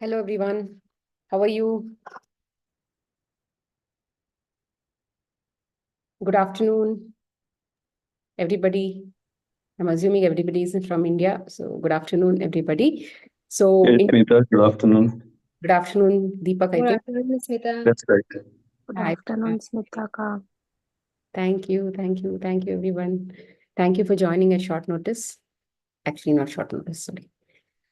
Hello, everyone. How are you? Good afternoon, everybody. I'm assuming everybody is from India. So good afternoon, everybody. So Hey, Smita, good afternoon. good afternoon, Deepak, I Good think. afternoon, Smita. That's right. Good Hi. afternoon, Smita ka. Thank you, everyone. Thank you for joining at short notice. Actually, not short notice, sorry.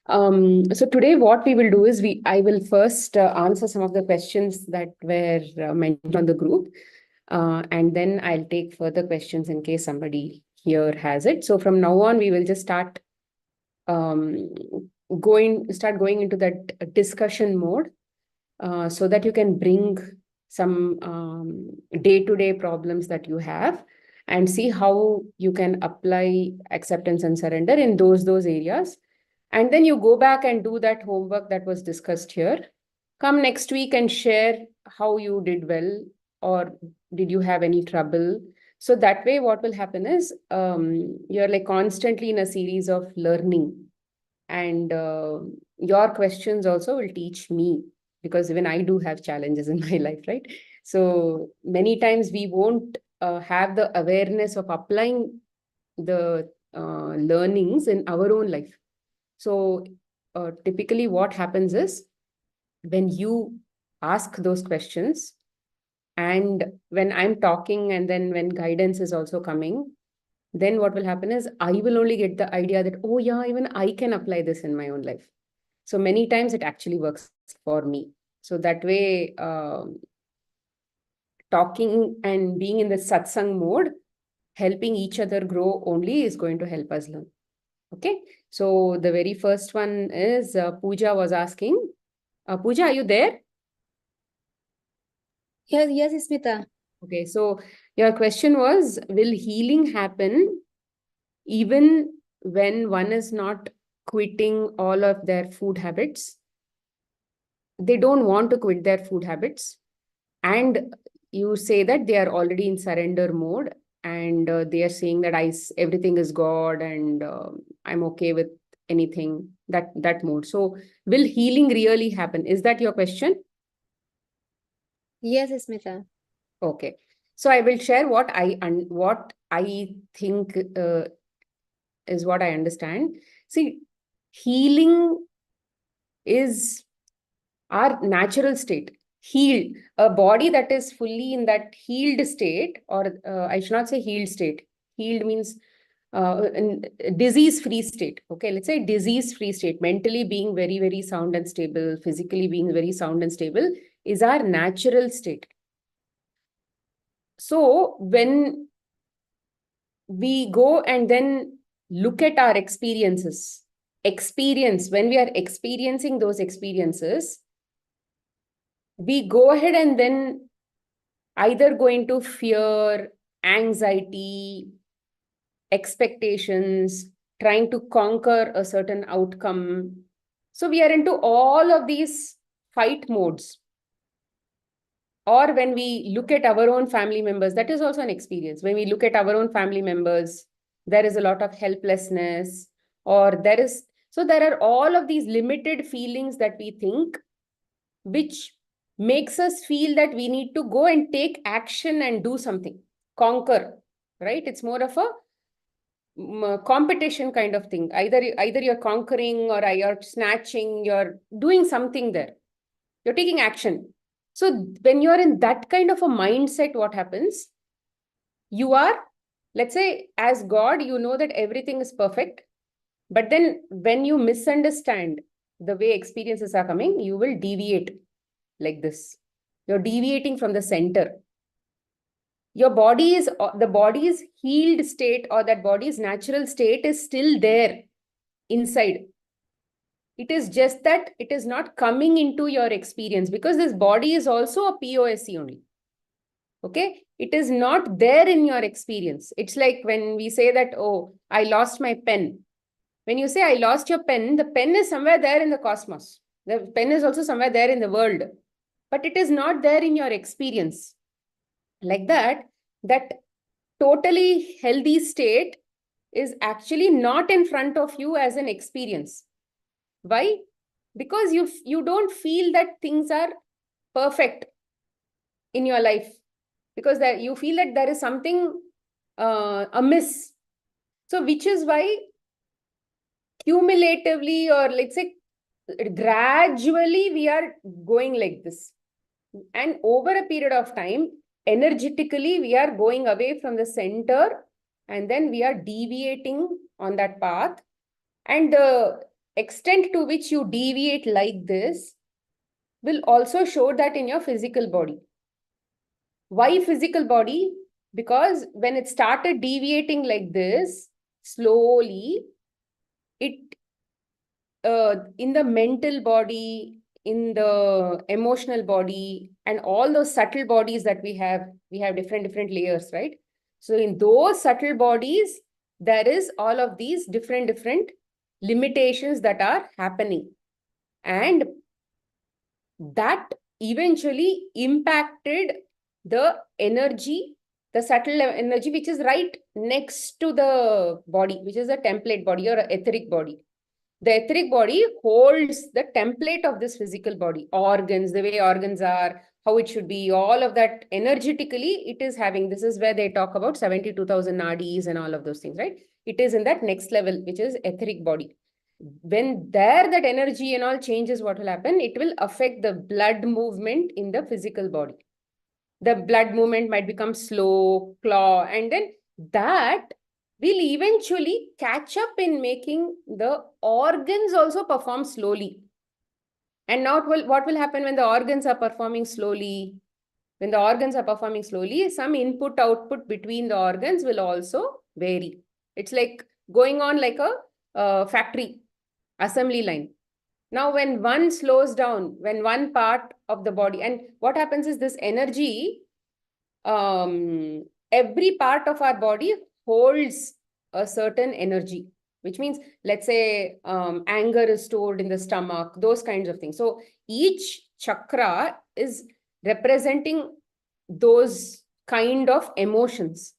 So today what we will do is I will first answer some of the questions that were mentioned on the group. And then I'll take further questions in case somebody here has it. So from now on, we will just start um, going into that discussion mode so that you can bring some day-to-day problems that you have and see how you can apply acceptance and surrender in those areas. And then you go back and do that homework that was discussed here. Come next week and share how you did well or did you have any trouble. So that way, what will happen is you're like constantly in a series of learning, and your questions also will teach me, because even I do have challenges in my life, right? So many times we won't have the awareness of applying the learnings in our own life. So typically what happens is when you ask those questions, and when I'm talking, and then when guidance is also coming, then what will happen is I will only get the idea that, oh yeah, even I can apply this in my own life. So many times it actually works for me. So that way, talking and being in the satsang mode, helping each other grow only is going to help us learn. Okay. So the very first one is Pooja was asking. Pooja, are you there? Yes, Smita. Okay. So your question was, will healing happen even when one is not quitting all of their food habits? They don't want to quit their food habits, and you say that they are already in surrender mode, and they are saying that everything is God, and I'm okay with anything, that mode. So will healing really happen? Is that your question? Yes, Smita. Okay. So I will share what I think is what I understand. See, healing is our natural state. Healed, a body that is fully in that healed state, or I should not say healed state. Healed means disease-free state. Okay, let's say disease-free state. Mentally being very, very sound and stable, physically being very sound and stable is our natural state. So when we go and then look at our when we are experiencing those experiences, we go ahead and then either go into fear, anxiety, expectations, trying to conquer a certain outcome. So we are into all of these fight modes. Or when we look at our own family members, that is also an experience. When we look at our own family members, there is a lot of helplessness, or there are all of these limited feelings that we think, which makes us feel that we need to go and take action and do something, conquer, right? It's more of a competition kind of thing. Either you're conquering, or you're snatching, you're doing something there. You're taking action. So when you're in that kind of a mindset, what happens? You are, let's say, as God, you know that everything is perfect. But then when you misunderstand the way experiences are coming, you will deviate like this. You're deviating from the center. Your body is, the body's healed state, or that body's natural state is still there inside. It is just that it is not coming into your experience, because this body is also a POSC only. Okay. It is not there in your experience. It's like when we say that, oh, I lost my pen. When you say I lost your pen, the pen is somewhere there in the cosmos. The pen is also somewhere there in the world, but it is not there in your experience. Like that totally healthy state is actually not in front of you as an experience. Why? because you don't feel that things are perfect in your life, because that you feel that there is something amiss. So which is why cumulatively, or let's say gradually, we are going like this. And over a period of time, energetically, we are going away from the center, and then we are deviating on that path. And the extent to which you deviate like this will also show that in your physical body. Why physical body? Because when it started deviating like this, slowly, it in the mental body, in the emotional body, and all those subtle bodies that we have different layers, right? So in those subtle bodies, there is all of these different limitations that are happening. And that eventually impacted the energy, the subtle energy, which is right next to the body, which is a template body or an etheric body. The etheric body holds the template of this physical body, organs, the way organs are, how it should be, all of that energetically it is having. This is where they talk about 72,000 nadis and all of those things, right? It is in that next level, which is etheric body. When there that energy and all changes, what will happen? It will affect the blood movement in the physical body. The blood movement might become slow, claw, and then that will eventually catch up in making the organs also perform slowly. And now what will happen when the organs are performing slowly? When the organs are performing slowly, some input output between the organs will also vary. It's like going on like a factory assembly line. Now, when one slows down, when one part of the body, and what happens is this energy, every part of our body holds a certain energy, which means, let's say, anger is stored in the stomach, those kinds of things. So each chakra is representing those kind of emotions.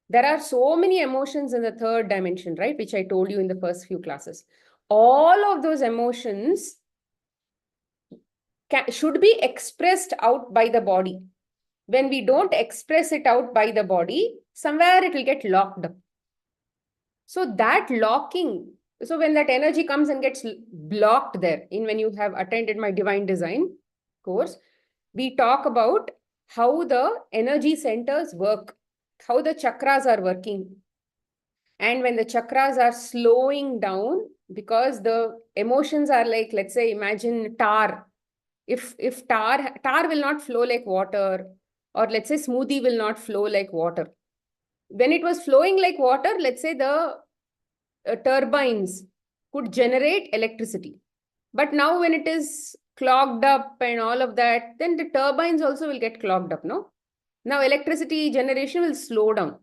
There are so many emotions in the third dimension, right? Which I told you in the first few classes. All of those emotions should be expressed out by the body. When we don't express it out by the body, somewhere it will get locked up. So that locking, so when that energy comes and gets blocked there, when you have attended my divine design course, we talk about how the energy centers work, how the chakras are working. And when the chakras are slowing down, because the emotions are like, let's say, imagine tar. If tar will not flow like water, or let's say smoothie will not flow like water. When it was flowing like water, let's say the turbines could generate electricity. But now when it is clogged up and all of that, then the turbines also will get clogged up, no? Now electricity generation will slow down,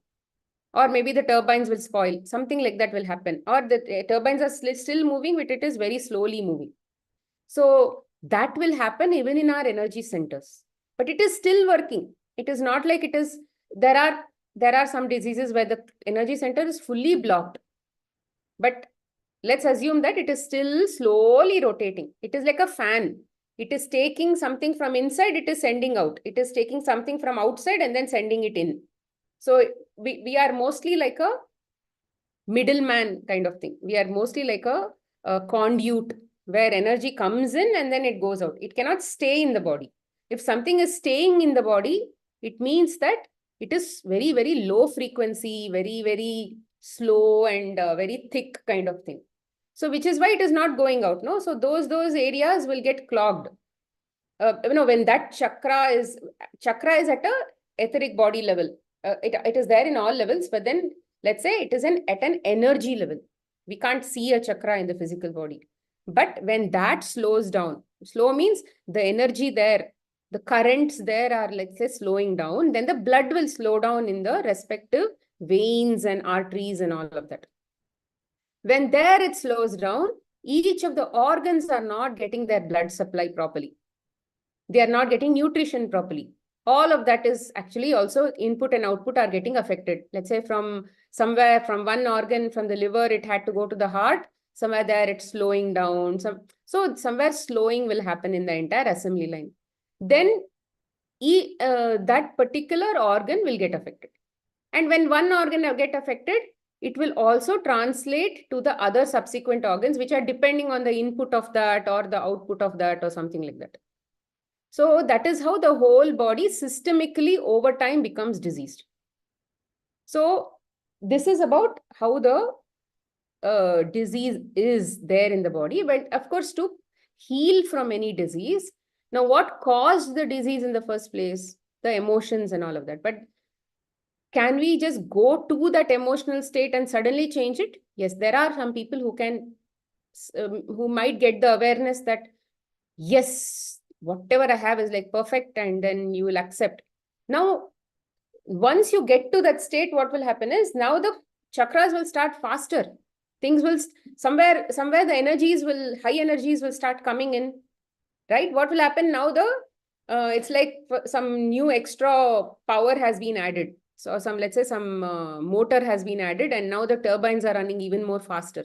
or maybe the turbines will spoil, something like that will happen, or the turbines are still moving, but it is very slowly moving. So that will happen even in our energy centers, but it is still working. It is not like it is, there are some diseases where the energy center is fully blocked, but let's assume that it is still slowly rotating. It is like a fan. It is taking something from inside, it is sending out. It is taking something from outside and then sending it in. So we are mostly like a middleman kind of thing. We are mostly like a conduit where energy comes in and then it goes out. It cannot stay in the body. If something is staying in the body, it means that it is very, very low frequency, very, very slow and very thick kind of thing. So which is why it is not going out, no? So those areas will get clogged. When that chakra is at a etheric body level. It is there in all levels, but then let's say it is at an energy level. We can't see a chakra in the physical body. But when that slows down, slow means the energy there, the currents there are, let's say, slowing down, then the blood will slow down in the respective veins and arteries and all of that. When there it slows down, each of the organs are not getting their blood supply properly. They are not getting nutrition properly. All of that is actually also input and output are getting affected. Let's say from somewhere, from one organ, from the liver, it had to go to the heart. somewhere there it's slowing down. So somewhere slowing will happen in the entire assembly line. Then that particular organ will get affected. And when one organ get affected, it will also translate to the other subsequent organs, which are depending on the input of that or the output of that or something like that. So that is how the whole body systemically over time becomes diseased. So this is about how the disease is there in the body. But of course, to heal from any disease, now what caused the disease in the first place? The emotions and all of that. But can we just go to that emotional state and suddenly change it? Yes, there are some people who can, who might get the awareness that, yes, whatever I have is like perfect, and then you will accept. Now, once you get to that state, what will happen is now the chakras will start faster. Things will somewhere the high energies will start coming in, right? What will happen now? It's like some new extra power has been added. So let's say some motor has been added, and now the turbines are running even more faster.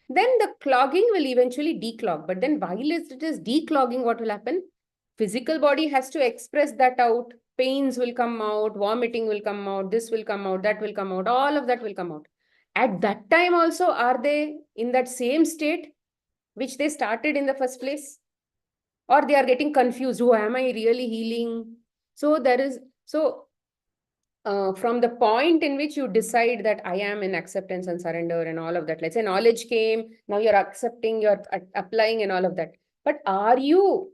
Then the clogging will eventually declog. But then while it is declogging, what will happen? Physical body has to express that out. Pains will come out, vomiting will come out, this will come out, that will come out, all of that will come out. At that time also, are they in that same state which they started in the first place? Or they are getting confused. Oh, am I really healing? So from the point in which you decide that I am in acceptance and surrender and all of that, let's say knowledge came, now you're accepting, you're applying and all of that. But are you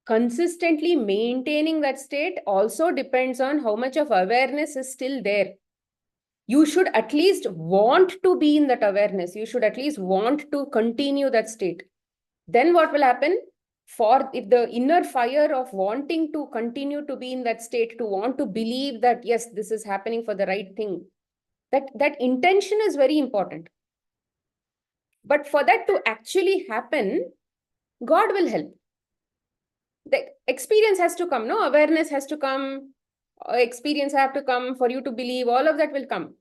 consistently maintaining that state? Also depends on how much of awareness is still there. You should at least want to be in that awareness. You should at least want to continue that state. Then what will happen? If the inner fire of wanting to continue to be in that state, to want to believe that, yes, this is happening for the right thing, that intention is very important. But for that to actually happen, God will help. The experience has to come, no? Awareness has to come, experience have to come for you to believe, all of that will come.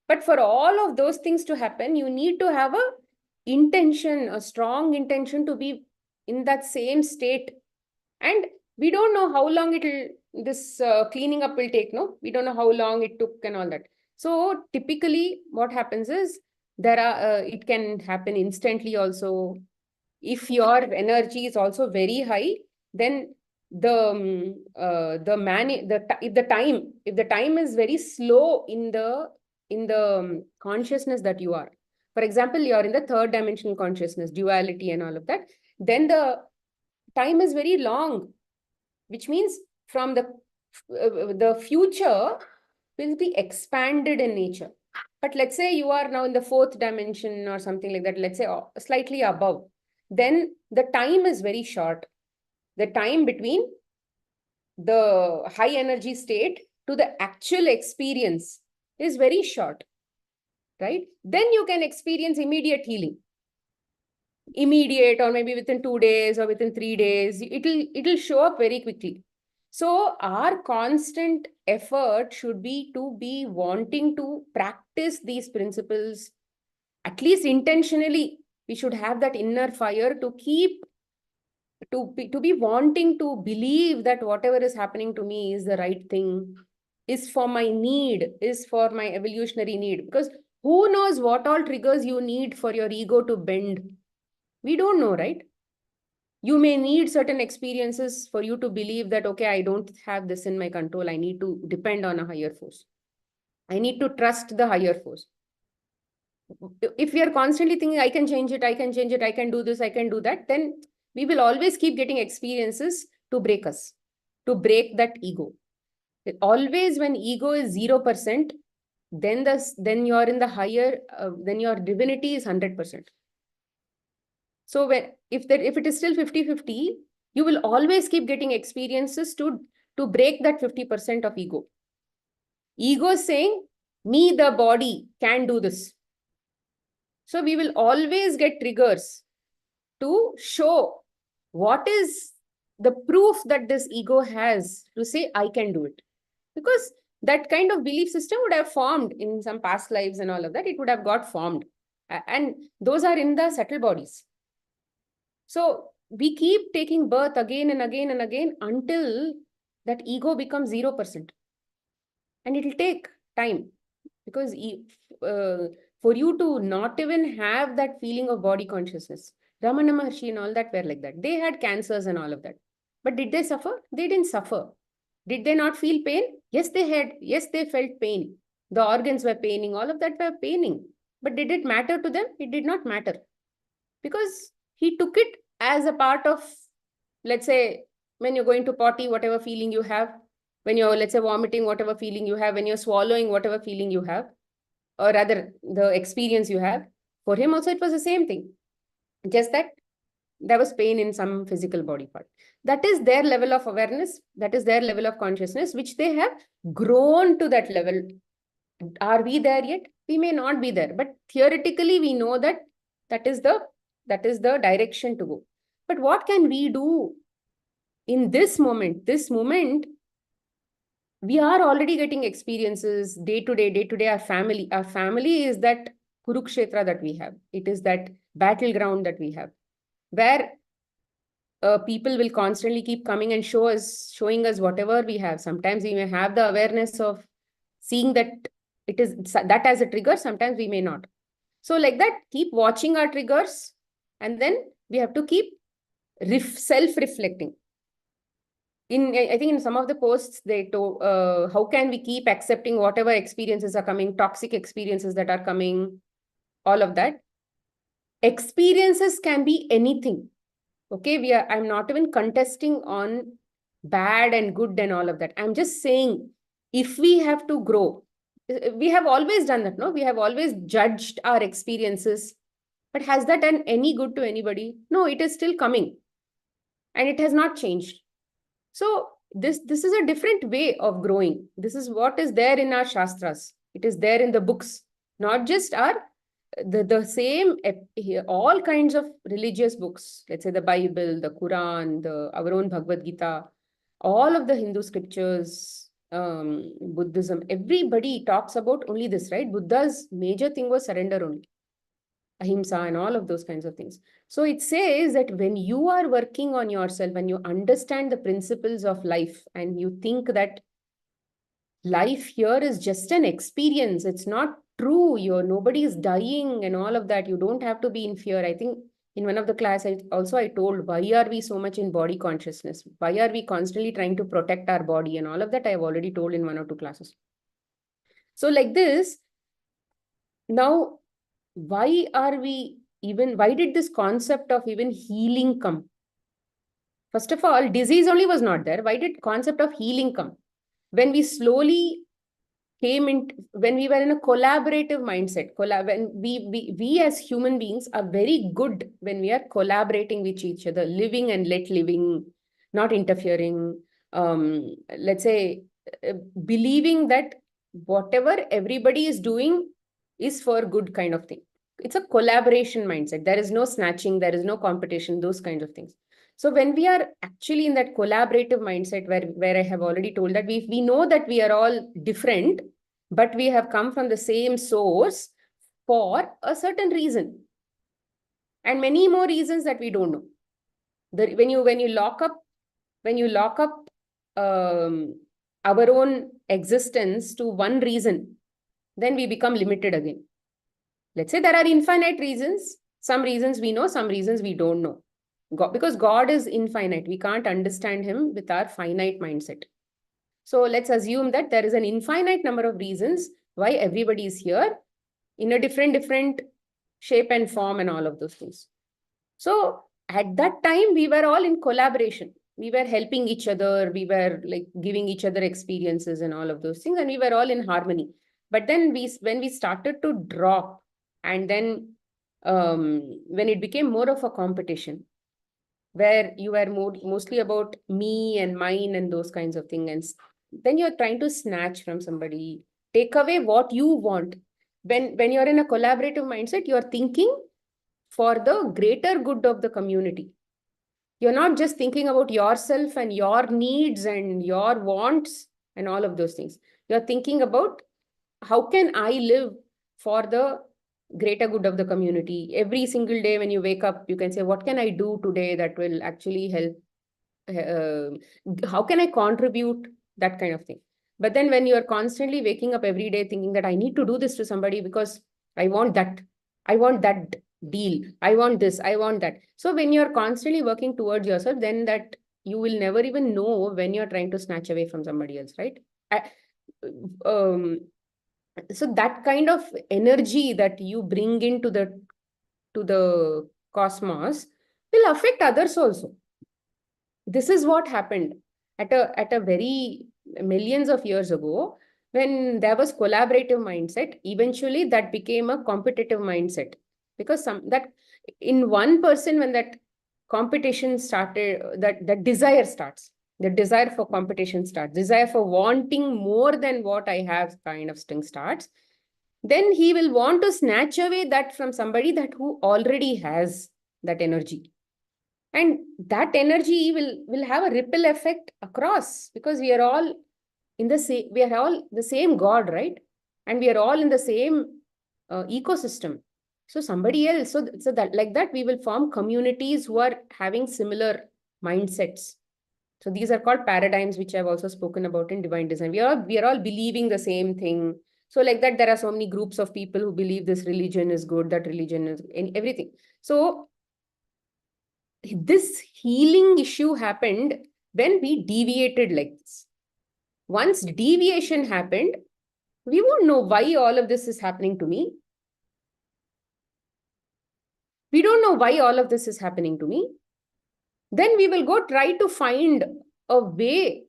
But for all of those things to happen, you need to have a strong intention to be in that same state. And we don't know how long this cleaning up will take, no? We don't know how long it took and all that. So typically what happens is it can happen instantly also. If your energy is also very high, then if the time is very slow in the consciousness that you are. For example, you are in the third dimensional consciousness, duality and all of that. Then the time is very long, which means from the future will be expanded in nature. But let's say you are now in the fourth dimension or something like that, let's say slightly above, then the time is very short. The time between the high energy state to the actual experience is very short, right? Then you can experience immediate healing. Immediate, or maybe within 2 days or within 3 days, it'll show up very quickly. So our constant effort should be to be wanting to practice these principles, at least intentionally. We should have that inner fire to be wanting to believe that whatever is happening to me is the right thing, is for my need, is for my evolutionary need. Because who knows what all triggers you need for your ego to bend? We don't know, right? You may need certain experiences for you to believe that, okay, I don't have this in my control. I need to depend on a higher force. I need to trust the higher force. If we are constantly thinking, I can change it, I can change it, I can do this, I can do that, then we will always keep getting experiences to break us, to break that ego. Always when ego is 0%, then you're in the higher, then your divinity is 100%. So if it is still 50-50, you will always keep getting experiences to break that 50% of ego. Ego is saying, me, the body, can do this. So we will always get triggers to show what is the proof that this ego has to say, I can do it. Because that kind of belief system would have formed in some past lives and all of that. It would have got formed. And those are in the subtle bodies. So we keep taking birth again and again and again until that ego becomes 0%. And it'll take time, because for you to not even have that feeling of body consciousness, Ramana Maharshi and all that were like that. They had cancers and all of that. But did they suffer? They didn't suffer. Did they not feel pain? Yes, they had. Yes, they felt pain. The organs were paining. All of that were paining. But did it matter to them? It did not matter. Because he took it as a part of, let's say, when you're going to potty, whatever feeling you have, when you're, let's say, vomiting, whatever feeling you have, when you're swallowing, whatever feeling you have, or rather the experience you have, for him also it was the same thing. Just that there was pain in some physical body part. That is their level of awareness. That is their level of consciousness, which they have grown to that level. Are we there yet? We may not be there, but theoretically we know that that is the direction to go. But what can we do in this moment? This moment, we are already getting experiences day to day. Our family is that Kurukshetra that we have. It is that battleground that we have, where people will constantly keep coming and showing us whatever we have. Sometimes we may have the awareness of seeing that it is that as a trigger. Sometimes we may not. So like that, keep watching our triggers, and then we have to keep self-reflecting. I think in some of the posts they told, how can we keep accepting whatever experiences are coming, toxic experiences that are coming, all of that. Experiences can be anything. Okay, I'm not even contesting on bad and good and all of that. I'm just saying, if we have to grow, we have always done that, no? We have always judged our experiences. But has that done any good to anybody? No, it is still coming. And it has not changed. So this is a different way of growing. This is what is there in our Shastras. It is there in the books, not just the same, all kinds of religious books. Let's say the Bible, the Quran, our own Bhagavad Gita, all of the Hindu scriptures, Buddhism, everybody talks about only this, right? Buddha's major thing was surrender only. Ahimsa and all of those kinds of things. So it says that when you are working on yourself and you understand the principles of life and you think that life here is just an experience, it's not true, nobody is dying and all of that, you don't have to be in fear. I think in one of the class I told, why are we so much in body consciousness? Why are we constantly trying to protect our body? And all of that I have already told in one or two classes. So like this, now why did this concept of even healing come? First of all, disease only was not there. Why did concept of healing come? When we slowly when we were in a collaborative mindset, when we as human beings are very good when we are collaborating with each other, living and let living, not interfering. Let's say, believing that whatever everybody is doing is for good kind of thing. It's a collaboration mindset. There is no snatching, there is no competition, those kinds of things. So when we are actually in that collaborative mindset, where I have already told that we know that we are all different, but we have come from the same source for a certain reason, and many more reasons that we don't know. When you lock up our own existence to one reason, then we become limited again. Let's say there are infinite reasons. Some reasons we know, some reasons we don't know. Because God is infinite. We can't understand him with our finite mindset. So let's assume that there is an infinite number of reasons why everybody is here in a different shape and form and all of those things. So at that time, we were all in collaboration. We were helping each other. We were like giving each other experiences and all of those things. And we were all in harmony. But then when we started to drop, and then when it became more of a competition, where you were mostly about me and mine and those kinds of things, and then you're trying to snatch from somebody, take away what you want. When you're in a collaborative mindset, you're thinking for the greater good of the community. You're not just thinking about yourself and your needs and your wants and all of those things. You're thinking about, how can I live for the greater good of the community. Every single day when you wake up, you can say, what can I do today that will actually help? How can I contribute? That kind of thing. But then when you're constantly waking up every day thinking that I need to do this to somebody because I want that, I want that deal, I want this, I want that. So when you're constantly working towards yourself, then that you will never even know when you're trying to snatch away from somebody else, right? I, um, so that kind of energy that you bring into the cosmos will affect others also. This is what happened at a very millions of years ago. When there was collaborative mindset, eventually that became a competitive mindset, because some that in one person, when that competition started, that desire starts, the desire for competition starts, desire for wanting more than what I have kind of thing starts, then he will want to snatch away that from somebody that who already has that energy. And that energy will have a ripple effect across, because we are all in the same, we are all the same god, right? And we are all in the same ecosystem. So somebody else, so that like that we will form communities who are having similar mindsets. So these are called paradigms, which I've also spoken about in divine design. We are all believing the same thing. So like that, there are so many groups of people who believe this religion is good, that religion is in everything. So this healing issue happened when we deviated like this. Once deviation happened, we won't know why all of this is happening to me. We don't know why all of this is happening to me. Then we will go try to find a way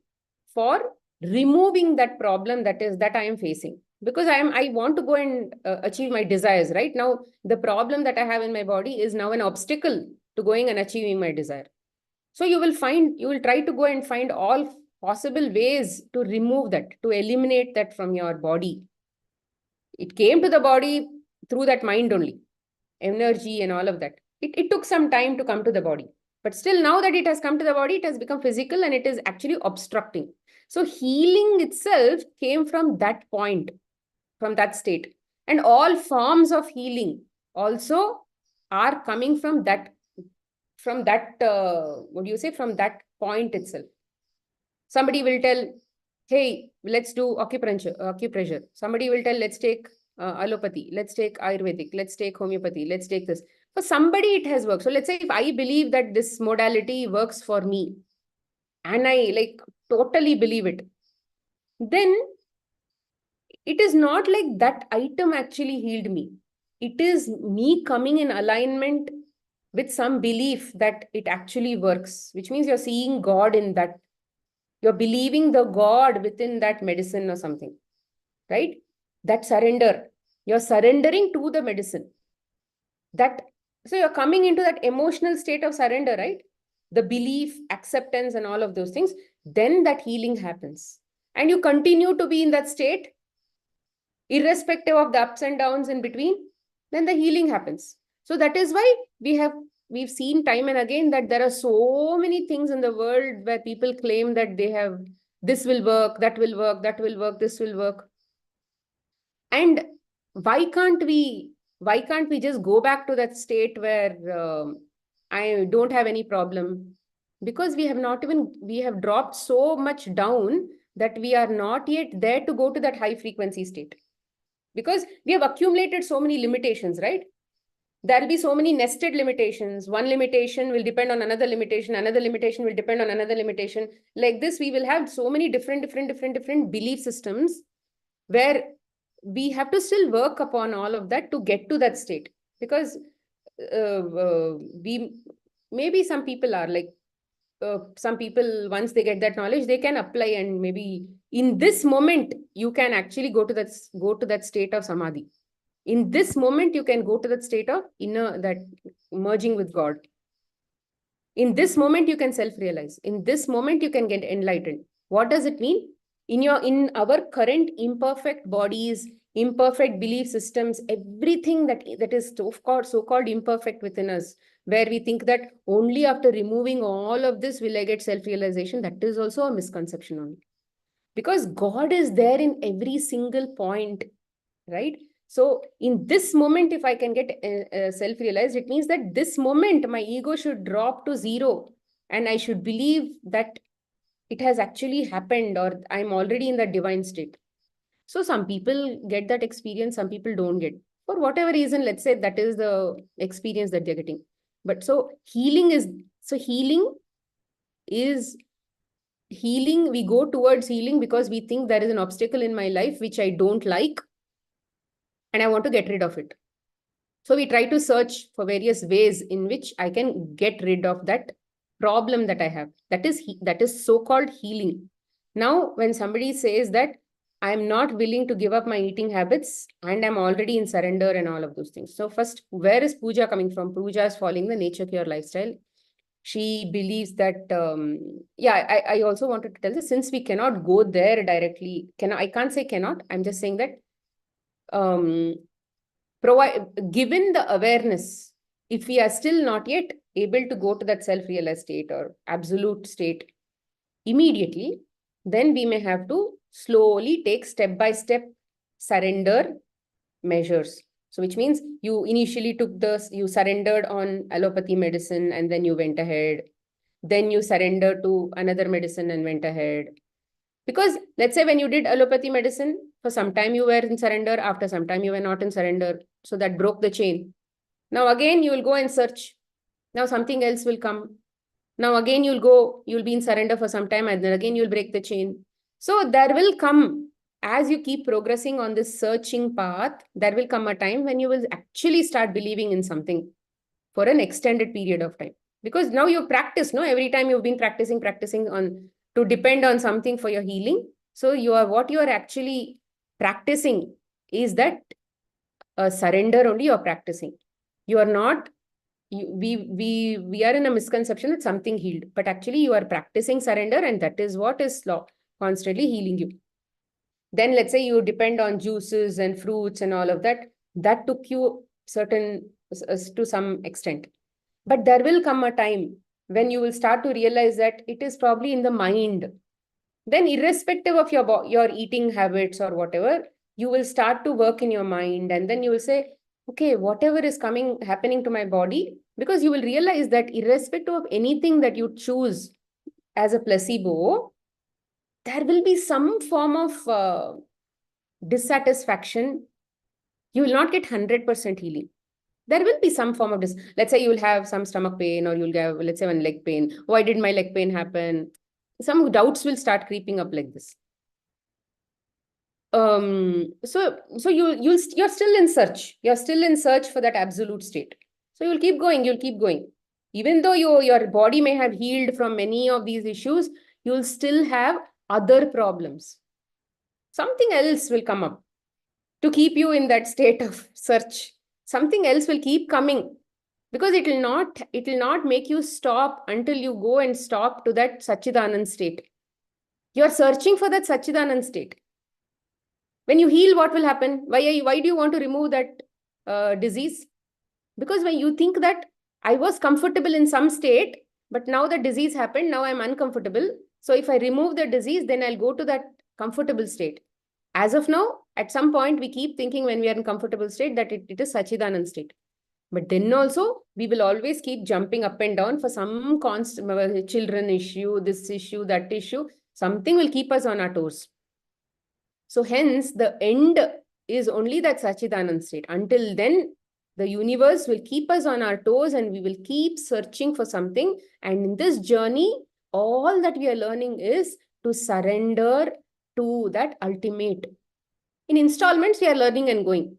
for removing that problem that I am facing. Because I want to go and achieve my desires. Right now, the problem that I have in my body is now an obstacle to going and achieving my desire. So you will try to go and find all possible ways to remove that, to eliminate that from your body. It came to the body through that mind only, energy and all of that. It took some time to come to the body. But still, now that it has come to the body, it has become physical and it is actually obstructing. So healing itself came from that point, from that state. And all forms of healing also are coming from that, what do you say, from that point itself. Somebody will tell, hey, let's do acupressure. Somebody will tell, let's take allopathy, let's take Ayurvedic, let's take homeopathy, let's take this. For somebody, it has worked. So let's say if I believe that this modality works for me, and I like totally believe it, then it is not like that item actually healed me. It is me coming in alignment with some belief that it actually works, which means you're seeing God in that. You're believing the God within that medicine or something, right? That surrender. You're surrendering to the medicine. So you're coming into that emotional state of surrender, right? The belief, acceptance, and all of those things. Then that healing happens. And you continue to be in that state, irrespective of the ups and downs in between, then the healing happens. So that is why we've seen time and again that there are so many things in the world where people claim that they have, this will work, that will work, that will work, this will work. And why can't we just go back to that state where I don't have any problem? Because we have dropped so much down that we are not yet there to go to that high frequency state. Because we have accumulated so many limitations, right? There'll be so many nested limitations. One limitation will depend on another limitation. Another limitation will depend on another limitation. Like this, we will have so many different belief systems where we have to still work upon all of that to get to that state. Because we maybe some people are like, some people, once they get that knowledge, they can apply, and maybe in this moment you can actually go to that state of samadhi. In this moment you can go to that state of inner, that merging with God. In this moment you can self-realize. In this moment you can get enlightened. What does it mean? In our current imperfect bodies, imperfect belief systems, everything that is so-called imperfect within us, where we think that only after removing all of this will I get self-realization, that is also a misconception only. Because God is there in every single point, right? So in this moment, if I can get self-realized, it means that this moment, my ego should drop to zero. And I should believe that it has actually happened, or I'm already in that divine state. So some people get that experience, some people don't get. For whatever reason, let's say that is the experience that they're getting. But so is healing. We go towards healing because we think there is an obstacle in my life which I don't like and I want to get rid of it. So we try to search for various ways in which I can get rid of that problem that I have. That is so-called healing. Now, when somebody says that I'm not willing to give up my eating habits and I'm already in surrender and all of those things. So first, where is Pooja coming from? Pooja is following the nature cure lifestyle. She believes that, I also wanted to tell this, since we cannot go there directly, I can't say cannot, I'm just saying that um, given the awareness, if we are still not yet able to go to that self-realized state or absolute state immediately, then we may have to slowly take step-by-step surrender measures. So which means you initially you surrendered on allopathy medicine and then you went ahead. Then you surrendered to another medicine and went ahead. Because let's say when you did allopathy medicine, for some time you were in surrender, after some time you were not in surrender. So that broke the chain. Now again, you will go and search. Now something else will come. Now again, you'll be in surrender for some time and then again you'll break the chain. So there will come, as you keep progressing on this searching path, there will come a time when you will actually start believing in something for an extended period of time. Because now you practice, no? Every time you've been practicing on to depend on something for your healing. So what you are actually practicing is that surrender only you're practicing. You are not, we are in a misconception that something healed, but actually you are practicing surrender and that is what is constantly healing you. Then let's say you depend on juices and fruits and all of that. That took you to some extent. But there will come a time when you will start to realize that it is probably in the mind. Then irrespective of your eating habits or whatever, you will start to work in your mind and then you will say, okay, whatever is happening to my body, because you will realize that irrespective of anything that you choose as a placebo, there will be some form of dissatisfaction. You will not get 100% healing. There will be some form of this. Let's say you will have some stomach pain or you'll have, let's say, one leg pain. Why did my leg pain happen? Some doubts will start creeping up like this. So you're still in search. You're still in search for that absolute state. So you'll keep going. Even though your body may have healed from many of these issues, you'll still have other problems. Something else will come up to keep you in that state of search. Something else will keep coming because it will not make you stop until you go and stop to that Sachidanand state. You're searching for that Sachidanand state. When you heal, what will happen? Why do you want to remove that disease? Because when you think that I was comfortable in some state, but now the disease happened, now I'm uncomfortable. So if I remove the disease, then I'll go to that comfortable state. As of now, at some point, we keep thinking when we are in comfortable state that it is Sachidanand state. But then also, we will always keep jumping up and down for some constant children issue, this issue, that issue. Something will keep us on our toes. So hence, the end is only that Sachidanand state. Until then, the universe will keep us on our toes and we will keep searching for something. And in this journey, all that we are learning is to surrender to that ultimate. In installments, we are learning and going.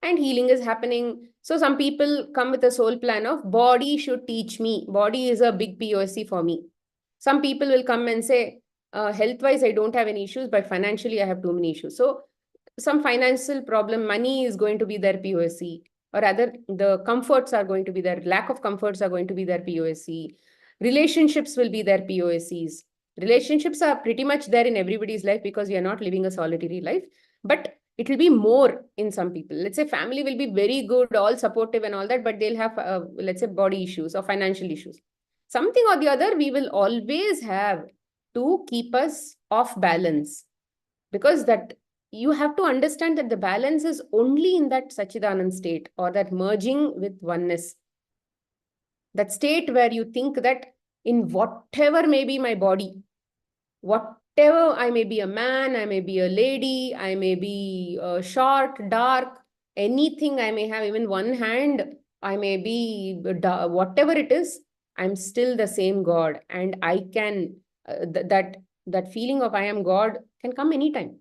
And healing is happening. So some people come with a soul plan of body should teach me. Body is a big POC for me. Some people will come and say, health-wise, I don't have any issues, but financially, I have too many issues. So some financial problem, money is going to be their POC, or rather, the comforts are going to be their lack of comforts are going to be their POC. Relationships will be their POSCs. Relationships are pretty much there in everybody's life because we are not living a solitary life. But it will be more in some people. Let's say family will be very good, all supportive and all that, but they'll have, let's say, body issues or financial issues. Something or the other, we will always have to keep us off balance because that you have to understand that the balance is only in that Sachidanand state, or that merging with oneness. That state where you think that in whatever may be my body, whatever, I may be a man, I may be a lady, I may be short, dark, anything I may have, even one hand, I may be whatever it is, I'm still the same God. And I can, that feeling of I am God can come anytime.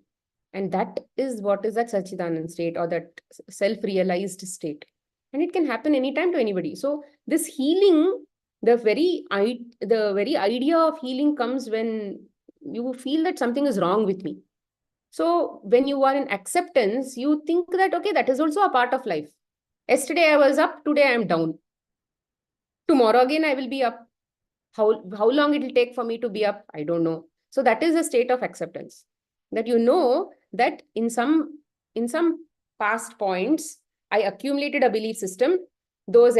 And that is what is that Sachidanand state, or that self-realized state. And it can happen anytime to anybody. So this healing, the very idea of healing comes when you feel that something is wrong with me. So when you are in acceptance, you think that, okay, that is also a part of life. Yesterday I was up, today I am down. Tomorrow again I will be up. How long it will take for me to be up, I don't know. So that is a state of acceptance, that you know that in some past points I accumulated a belief system. Those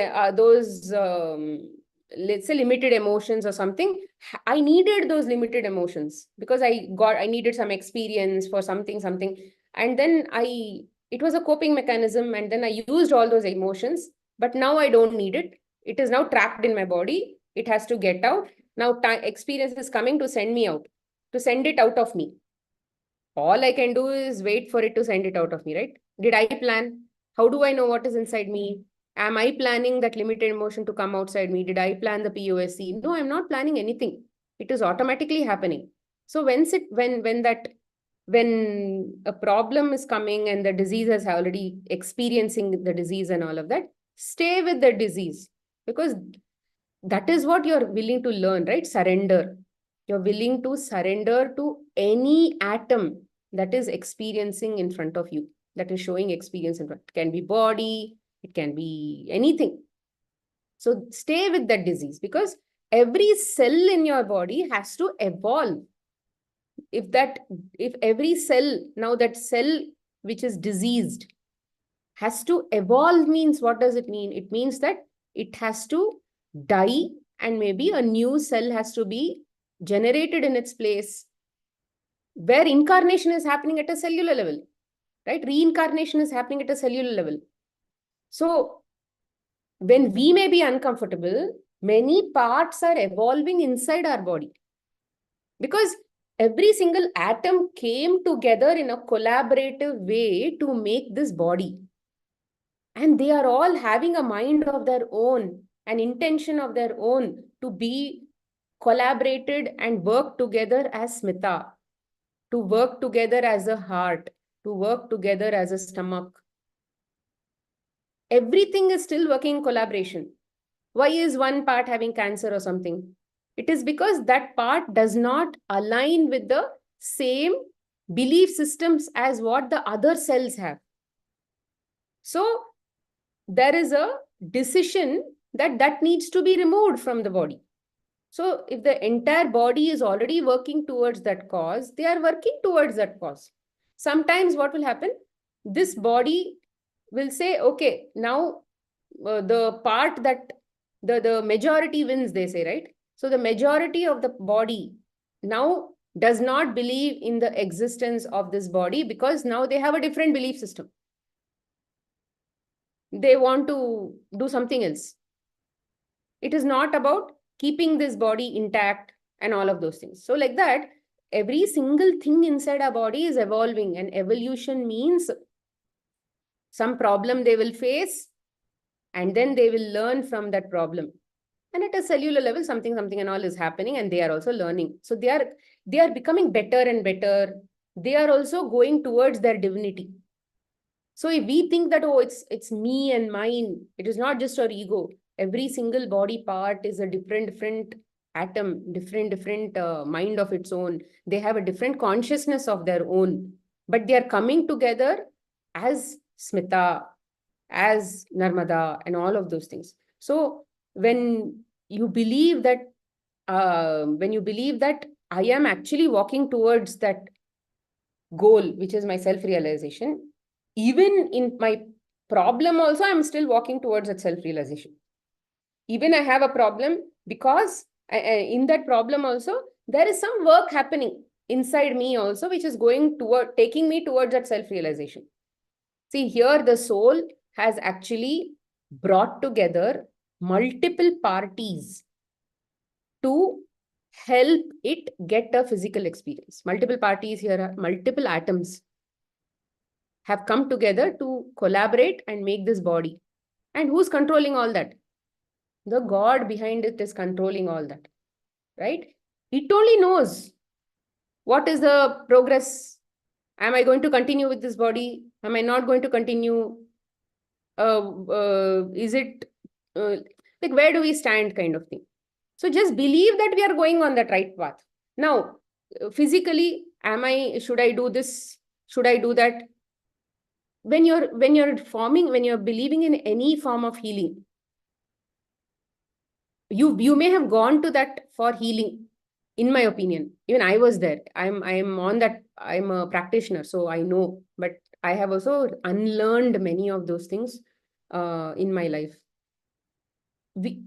let's say limited emotions or something, I needed those limited emotions because I needed some experience for something, and then it was a coping mechanism, and then I used all those emotions. But now I don't need it. It is now trapped in my body. It has to get out. Now experience is coming to send me out, to send it out of me. All I can do is wait for it to send it out of me, right? Did I plan? How do I know what is inside me? Am I planning that limited emotion to come outside me? Did I plan the POSC? No, I'm not planning anything. It is automatically happening. So when a problem is coming and the disease is already experiencing the disease and all of that, stay with the disease, because that is what you're willing to learn, right? Surrender. You're willing to surrender to any atom that is experiencing in front of you, that is showing experience in front. It can be body, it can be anything. So stay with that disease, because every cell in your body has to evolve. If every cell, now that cell which is diseased has to evolve, means what does it mean? It means that it has to die, and maybe a new cell has to be generated in its place, where incarnation is happening at a cellular level, right? Reincarnation is happening at a cellular level. So when we may be uncomfortable, many parts are evolving inside our body, because every single atom came together in a collaborative way to make this body. And they are all having a mind of their own, an intention of their own, to be collaborated and work together as Smita, to work together as a heart, to work together as a stomach. Everything is still working in collaboration. Why is one part having cancer or something? It is because that part does not align with the same belief systems as what the other cells have. So there is a decision that needs to be removed from the body. So if the entire body is already working towards that cause, they are working towards that cause. Sometimes what will happen? This body will say, okay, now the part that the majority wins, they say, right? So the majority of the body now does not believe in the existence of this body, because now they have a different belief system. They want to do something else. It is not about keeping this body intact and all of those things. So like that, every single thing inside our body is evolving, and evolution means some problem they will face, and then they will learn from that problem. And at a cellular level, something and all is happening, and they are also learning. So they are becoming better and better. They are also going towards their divinity. So if we think that, oh, it's me and mine, it is not just our ego. Every single body part is a different atom, different mind of its own. They have a different consciousness of their own, but they are coming together as Smita, as Narmada, and all of those things. So when you believe that, I am actually walking towards that goal, which is my self-realization, even in my problem also, I'm still walking towards that self-realization. Even I have a problem, because in that problem also, there is some work happening inside me also, which is going toward taking me towards that self-realization. See, here the soul has actually brought together multiple parties to help it get a physical experience. Multiple parties here, are multiple atoms have come together to collaborate and make this body. And who's controlling all that? The God behind it is controlling all that, right? It only knows what is the progress. Am I going to continue with this body? Am I not going to continue? Is it like where do we stand kind of thing? So just believe that we are going on that right path. Now, physically, should I do this? Should I do that? When you're believing in any form of healing, you may have gone to that for healing, in my opinion. Even I was there. I'm on that. I'm a practitioner, so I know. But I have also unlearned many of those things in my life.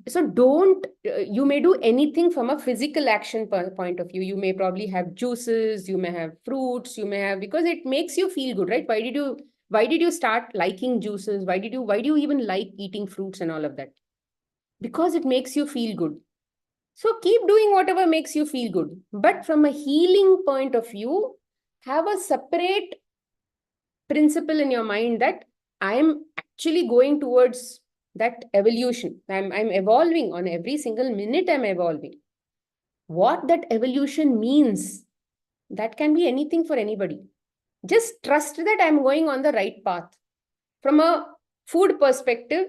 So don't, you may do anything from a physical action point of view. You may probably have juices, you may have fruits, you may have, because it makes you feel good, right? Why did you start liking juices? Why do you even like eating fruits and all of that? Because it makes you feel good. So keep doing whatever makes you feel good. But from a healing point of view, have a separate principle in your mind that I am actually going towards that evolution. I'm evolving on every single minute. I'm evolving. What that evolution means, that can be anything for anybody. Just trust that I'm going on the right path. From a food perspective,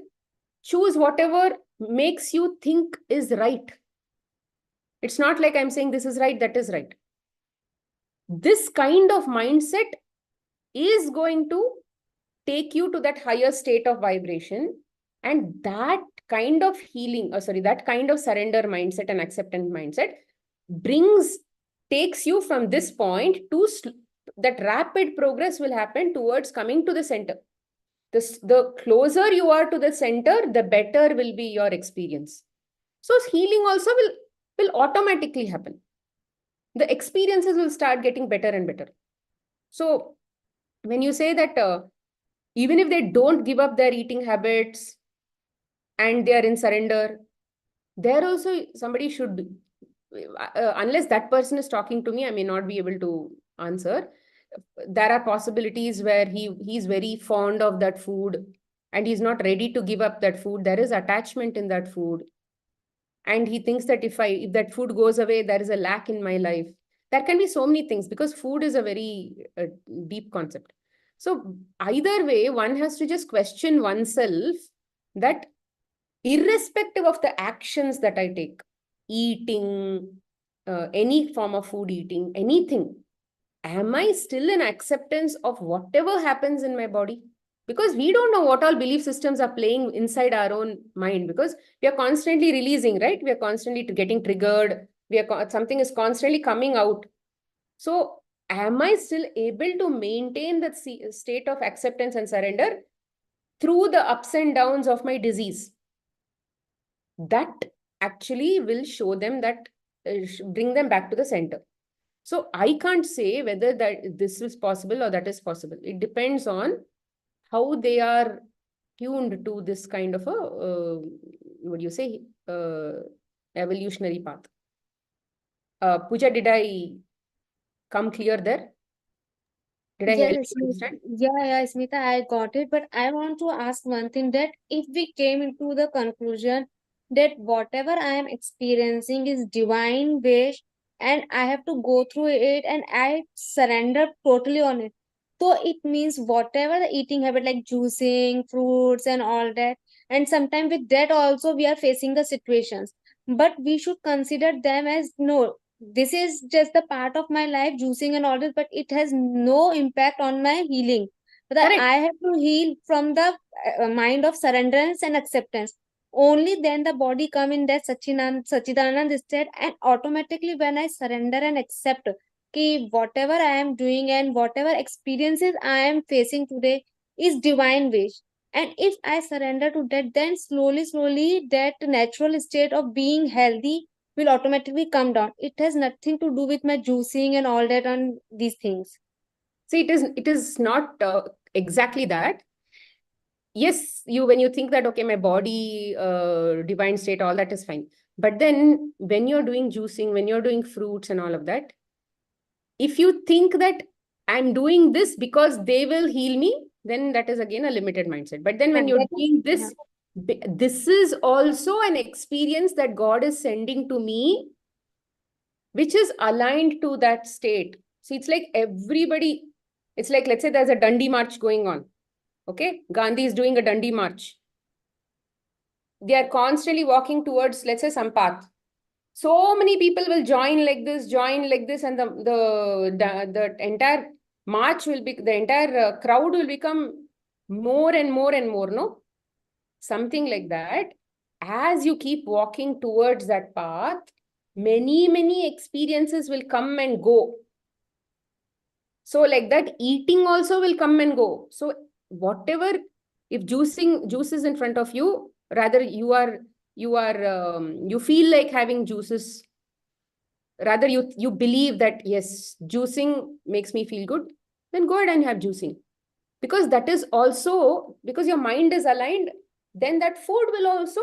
choose whatever makes you think is right. It's not like I'm saying this is right, that is right. This kind of mindset is going to take you to that higher state of vibration, and that kind of healing, that kind of surrender mindset and acceptance mindset takes you from this point to that rapid progress will happen towards coming to the center. The closer you are to the center, the better will be your experience. So healing also will automatically happen. The experiences will start getting better and better. So when you say that even if they don't give up their eating habits and they are in surrender, there also somebody should be, unless that person is talking to me, I may not be able to answer. There are possibilities where he's very fond of that food and he's not ready to give up that food. There is attachment in that food. And he thinks that if that food goes away, there is a lack in my life. There can be so many things because food is a very deep concept. So either way, one has to just question oneself that irrespective of the actions that I take, eating, any form of food eating, anything, am I still in acceptance of whatever happens in my body? Because we don't know what all belief systems are playing inside our own mind, because we are constantly releasing, right? We are constantly getting triggered. Something is constantly coming out. So am I still able to maintain that state of acceptance and surrender through the ups and downs of my disease? That actually will show them that, bring them back to the center. So I can't say whether that this is possible or that is possible. It depends on how they are tuned to this kind of a, what do you say, evolutionary path. Pooja, did I come clear there? Did I help Yes, you understand? Smita, I got it. But I want to ask one thing, that if we came into the conclusion that whatever I am experiencing is divine wish and I have to go through it and I surrender totally on it. So it means whatever the eating habit like juicing, fruits and all that, and sometimes with that also we are facing the situations. But we should consider them as no, this is just the part of my life, juicing and all this, but it has no impact on my healing. But Correct. I have to heal from the mind of surrenderance and acceptance. Only then the body come in that Sachidanand state, and automatically when I surrender and accept कि whatever I am doing and whatever experiences I am facing today is divine wish. And if I surrender to that, then slowly, slowly, that natural state of being healthy will automatically come down. It has nothing to do with my juicing and all that on these things. See, it is not exactly that. Yes, you when you think that, okay, my body, divine state, all that is fine. But then when you're doing juicing, when you're doing fruits and all of that, if you think that I'm doing this because they will heal me, then that is again a limited mindset. But then when you're That is, doing yeah. this, this is also an experience that God is sending to me, which is aligned to that state. See, it's like everybody, it's like, let's say there's a Dundee march going on. Okay, Gandhi is doing a Dundee march. They are constantly walking towards, let's say, some path. So many people will join like this, and the entire march will be, the entire crowd will become more and more and more, no? Something like that. As you keep walking towards that path, many experiences will come and go. So like that, eating also will come and go. So whatever, if juice is in front of you, rather you feel like having juices, rather you believe that yes, juicing makes me feel good, then go ahead and have juicing. Because that is also, because your mind is aligned, then that food will also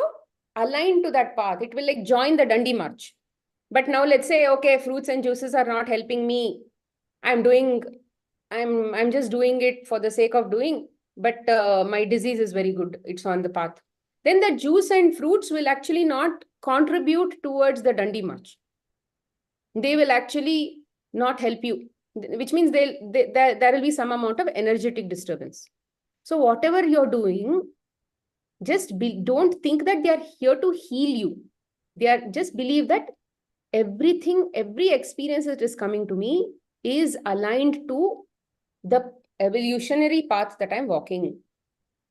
align to that path. It will like join the Dundee march. But now let's say, okay, fruits and juices are not helping me. I'm doing, I'm just doing it for the sake of doing, but my disease is very good. It's on the path. Then the juice and fruits will actually not contribute towards the Dundee march. They will actually not help you, which means there will be some amount of energetic disturbance. So whatever you're doing, don't think that they are here to heal you. They are, just believe that everything, every experience that is coming to me is aligned to the evolutionary path that I'm walking.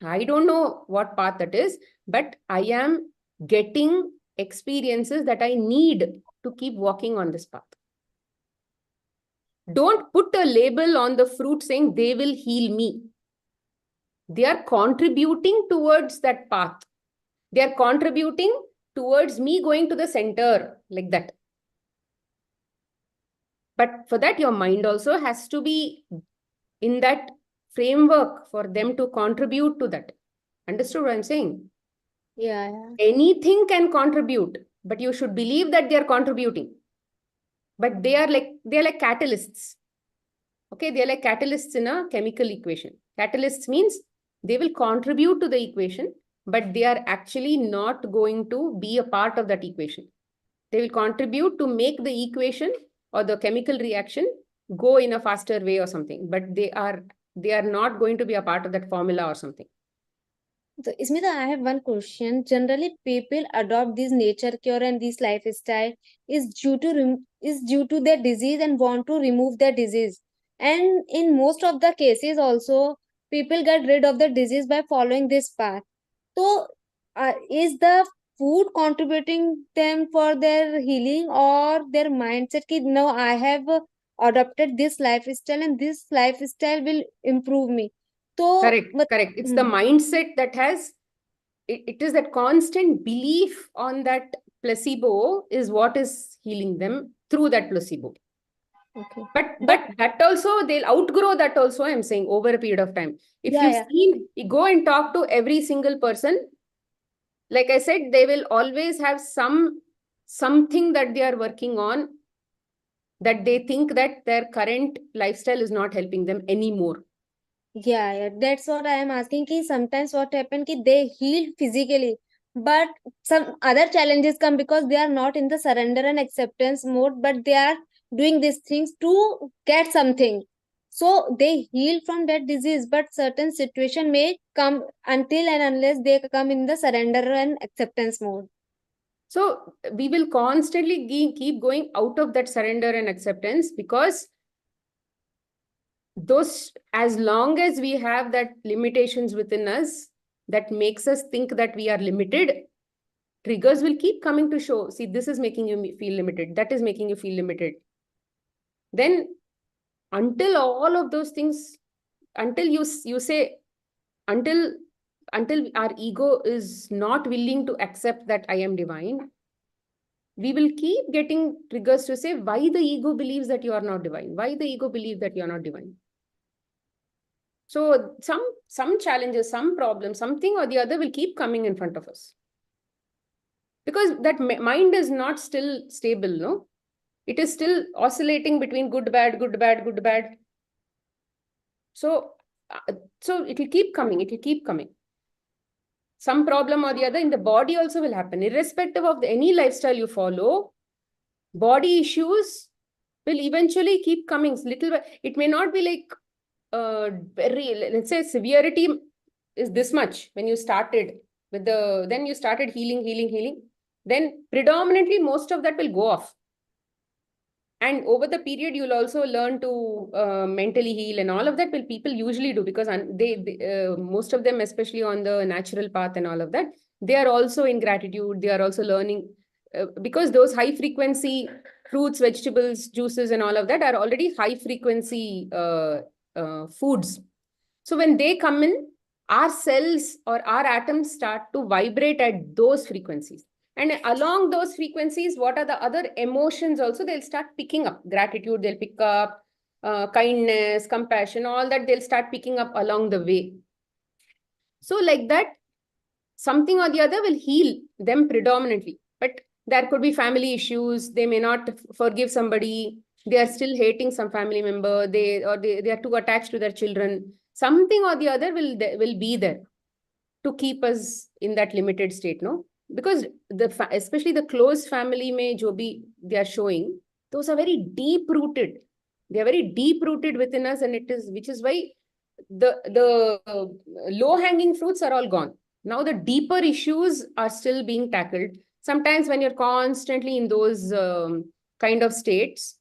I don't know what path that is, but I am getting experiences that I need to keep walking on this path. Don't put a label on the fruit saying they will heal me. They are contributing towards that path. They are contributing towards me going to the center, like that. But for that, your mind also has to be in that framework for them to contribute to that. Understood what I'm saying? Yeah. Anything can contribute, but you should believe that they are contributing. But they are like catalysts. Okay, they are like catalysts in a chemical equation. Catalysts means they will contribute to the equation, but they are actually not going to be a part of that equation. They will contribute to make the equation or the chemical reaction go in a faster way or something, but they are not going to be a part of that formula or something. So, Smita, I have one question. Generally, people adopt this nature cure and this lifestyle is due to their disease and want to remove their disease. And in most of the cases, also people get rid of the disease by following this path. So, is the food contributing them for their healing or their mindset? Ki, no, I have adopted this lifestyle and this lifestyle will improve me. So, Correct, correct. It's the mindset that has, it is that constant belief on that placebo is what is healing them through that placebo. okay. But that also, they'll outgrow that also, I'm saying, over a period of time. If Yeah, you've yeah, seen, you go and talk to every single person, like I said, they will always have something that they are working on, that they think that their current lifestyle is not helping them anymore. yeah. That's what I am asking. Ki sometimes what happened ki they healed physically, but some other challenges come because they are not in the surrender and acceptance mode, but they are doing these things to get something. So they heal from that disease, but certain situation may come until and unless they come in the surrender and acceptance mode. So we will constantly keep going out of that surrender and acceptance, because those, as long as we have that limitations within us that makes us think that we are limited, triggers will keep coming to show, see, this is making you feel limited, that is making you feel limited. Then until all of those things, until you say, until our ego is not willing to accept that I am divine, We will keep getting triggers to say why the ego believes that you are not divine, why the ego believes that you are not divine. So some challenges, some problems, something or the other will keep coming in front of us. Because that mind is not still stable, no? It is still oscillating between good, bad, good, bad, good, bad. So, so it will keep coming, it will keep coming. Some problem or the other in the body also will happen. Irrespective of any lifestyle you follow, body issues will eventually keep coming. Little, it may not be like very, let's say severity is this much when you started with then you started healing. Then predominantly most of that will go off. And over the period, you'll also learn to mentally heal, and all of that will people usually do, because most of them, especially on the natural path and all of that, they are also in gratitude. They are also learning because those high frequency fruits, vegetables, juices, and all of that are already high frequency foods. So when they come in, our cells or our atoms start to vibrate at those frequencies. And along those frequencies, what are the other emotions also? They'll start picking up. Gratitude, they'll pick up. Kindness, compassion, all that they'll start picking up along the way. So like that, something or the other will heal them predominantly. But there could be family issues. They may not forgive somebody. They are still hating some family member. They are too attached to their children. Something or the other will be there to keep us in that limited state, no? Because especially the close family may jo bhi they are showing, those are very deep rooted. They are very deep rooted within us, and which is why the low hanging fruits are all gone. Now the deeper issues are still being tackled. Sometimes when you're constantly in those kind of states,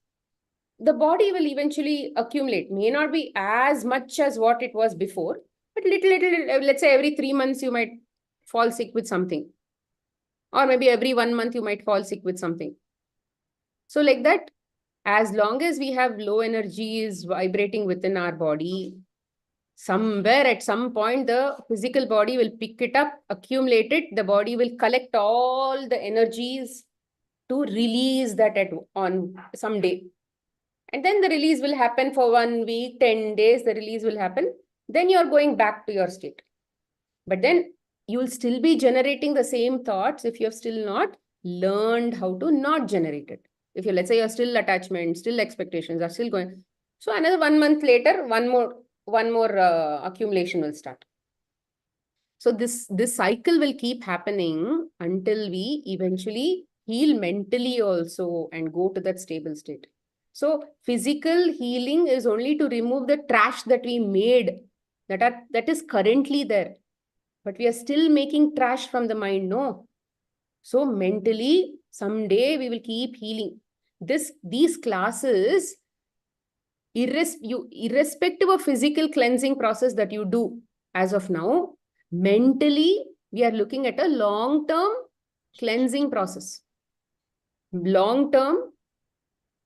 the body will eventually accumulate. May not be as much as what it was before, but little, let's say every 3 months you might fall sick with something. Or maybe every 1 month you might fall sick with something. So like that, as long as we have low energies vibrating within our body, somewhere at some point, the physical body will pick it up, accumulate it. The body will collect all the energies to release that on some day. And then the release will happen for 1 week, 10 days, the release will happen. Then you're going back to your state. But then you'll still be generating the same thoughts if you have still not learned how to not generate it. If you, let's say, you're still attachment, still expectations are still going. So another 1 month later, one more accumulation will start. So this cycle will keep happening until we eventually heal mentally also and go to that stable state. So physical healing is only to remove the trash that we made that is currently there. But we are still making trash from the mind, no? So mentally, someday we will keep healing. These classes, irrespective of physical cleansing process that you do as of now, mentally, we are looking at a long-term cleansing process. Long-term,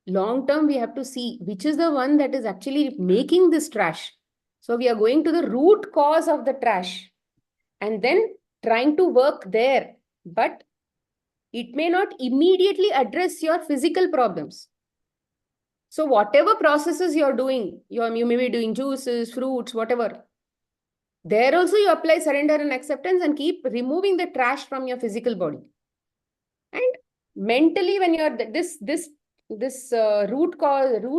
we have to see which is the one that is actually making this trash. So we are going to the root cause of the trash and then trying to work there. But it may not immediately address your physical problems. So whatever processes you're doing, you may be doing juices, fruits, whatever. There also you apply surrender and acceptance and keep removing the trash from your physical body. And mentally, when you're this root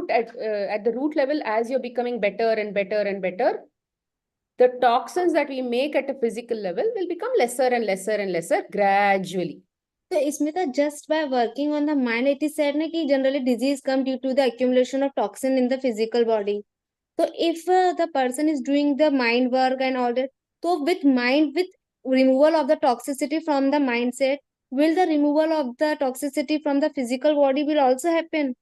at the root level, as you're becoming better and better and better, the toxins that we make at a physical level will become lesser and lesser and lesser gradually. So, Smita, just by working on the mind, it is said na, कि generally disease come due to the accumulation of toxin in the physical body. So, if the person is doing the mind work and all that, so with removal of the toxicity from the mindset, will the removal of the toxicity from the physical body will also happen?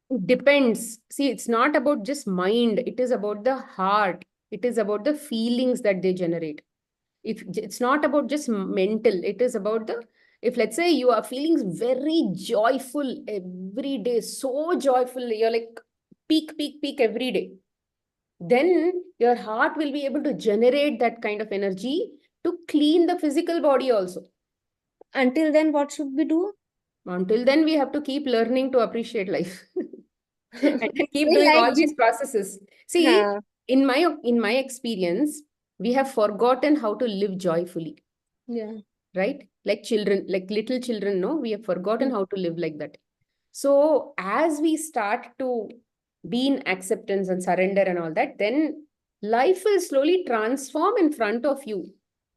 It depends. See, it's not about just mind. It is about the heart. It is about the feelings that they generate. If it's not about just mental, it is about if let's say you are feeling very joyful every day, so joyful, you're like peak every day, then your heart will be able to generate that kind of energy to clean the physical body also. Until then, what should we do? Until then, we have to keep learning to appreciate life and then keep We doing like all these processes. See, huh. in my experience, we have forgotten how to live joyfully, Yeah. right? Like children, like little children, no, we have forgotten Mm. how to live like that. So as we start to be in acceptance and surrender and all that, then life will slowly transform in front of you.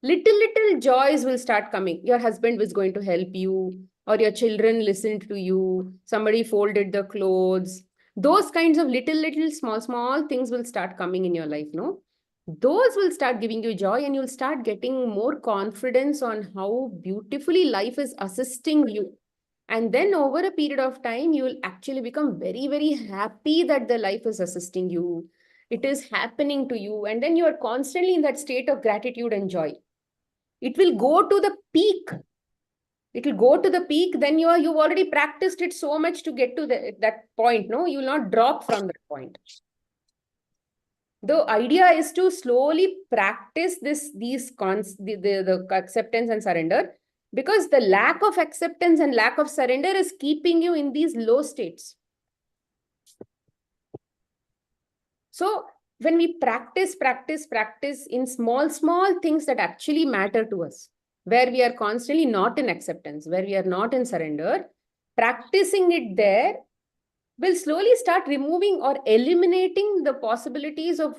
Little joys will start coming. Your husband was going to help you, or your children listened to you. Somebody folded the clothes. Those kinds of little small things will start coming in your life, no? Those will start giving you joy, and you'll start getting more confidence on how beautifully life is assisting you. And then over a period of time, you will actually become very happy that the life is assisting you. It is happening to you. And then you are constantly in that state of gratitude and joy. It will go to the peak. It will go to the peak. Then you've already practiced it so much to get to that point. No, you will not drop from that point. The idea is to slowly practice the acceptance and surrender, because the lack of acceptance and lack of surrender is keeping you in these low states. So when we practice in small things that actually matter to us, where we are constantly not in acceptance, where we are not in surrender, practicing it there will slowly start removing or eliminating the possibilities of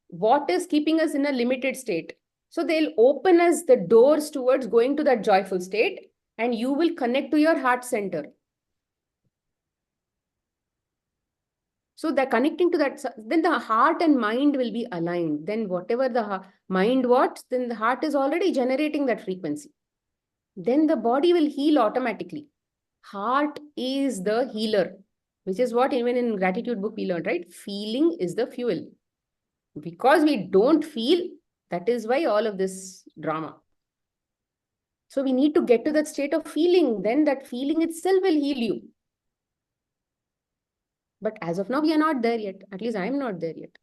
what is keeping us in a limited state. So they'll open us the doors towards going to that joyful state, and you will connect to your heart center. So they're connecting to that, then the heart and mind will be aligned. Then whatever the mind wants, then the heart is already generating that frequency. Then the body will heal automatically. Heart is the healer, which is what even in gratitude book we learned, right? Feeling is the fuel. Because we don't feel, that is why all of this drama. So we need to get to that state of feeling. Then that feeling itself will heal you. But as of now, we are not there yet. At least I'm not there yet.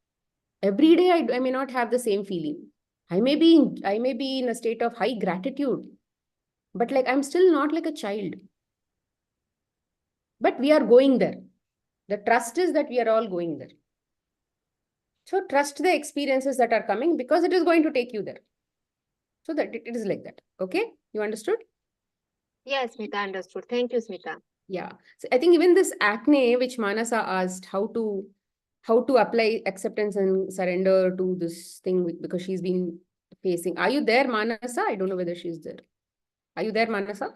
Every day I may not have the same feeling. I may be in a state of high gratitude, but like I'm still not like a child. But we are going there. The trust is that we are all going there. So trust the experiences that are coming, because it is going to take you there. So that it is like that. Okay? You understood? Yes, Smita, understood. Thank you, Smita. Yeah. So I think even this acne, which Manasa asked, how to apply acceptance and surrender to this thing, because she's been facing. Are you there, Manasa? I don't know whether she's there. Are you there, Manasa?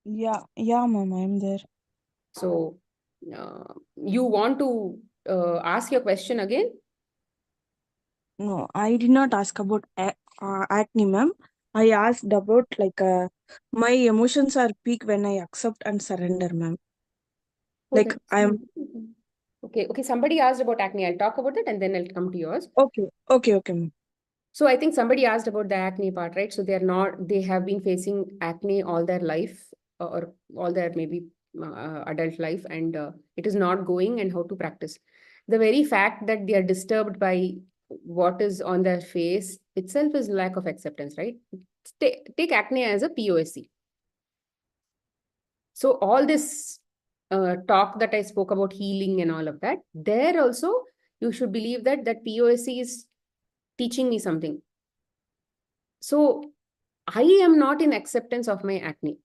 Yeah, ma'am, I'm there. So you want to ask your question again? No, I did not ask about acne, ma'am. I asked about my emotions are peak when I accept and surrender, ma'am. Oh, Like that's I'm okay. Okay, somebody asked about acne. I'll talk about it and then I'll come to yours. okay, ma'am. So I think somebody asked about the acne part, right? So they have been facing acne all their life, or all their maybe adult life, and it is not going, and how to practice. The very fact that they are disturbed by what is on their face itself is lack of acceptance, right? Take acne as a POSC. So all this talk that I spoke about healing and all of that, there also you should believe that that POSC is teaching me something. So I am not in acceptance of my acne.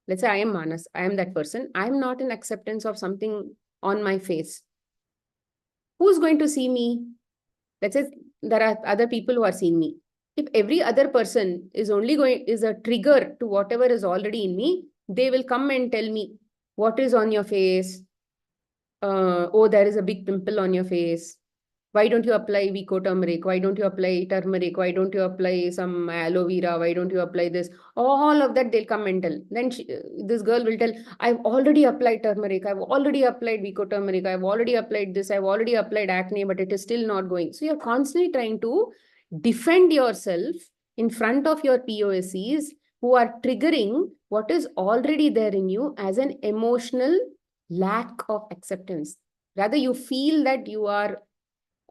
Let's say I am Manas, I am that person. I am not in acceptance of something on my face. Who's going to see me? Let's say there are other people who are seeing me. If every other person is a trigger to whatever is already in me, they will come and tell me what is on your face. Oh, there is a big pimple on your face. Why don't you apply Vico turmeric? Why don't you apply turmeric? Why don't you apply some aloe vera? Why don't you apply this? All of that they'll come and tell. Then this girl will tell, I've already applied turmeric. I've already applied Vico turmeric. I've already applied this. I've already applied acne, but it is still not going. So you're constantly trying to defend yourself in front of your POSCs who are triggering what is already there in you as an emotional lack of acceptance. Rather, you feel that you are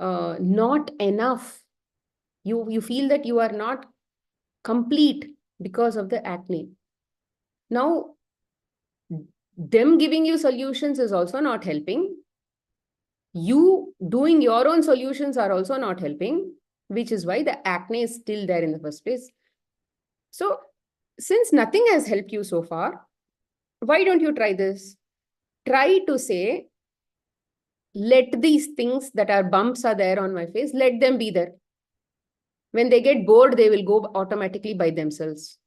not enough. You feel that you are not complete because of the acne. Now, Them giving you solutions is also not helping. You doing your own solutions are also not helping, which is why the acne is still there in the first place. So, since nothing has helped you so far, why don't you try this? Try to say, let these things that are bumps are there on my face, let them be there. When they get bored, they will go automatically by themselves.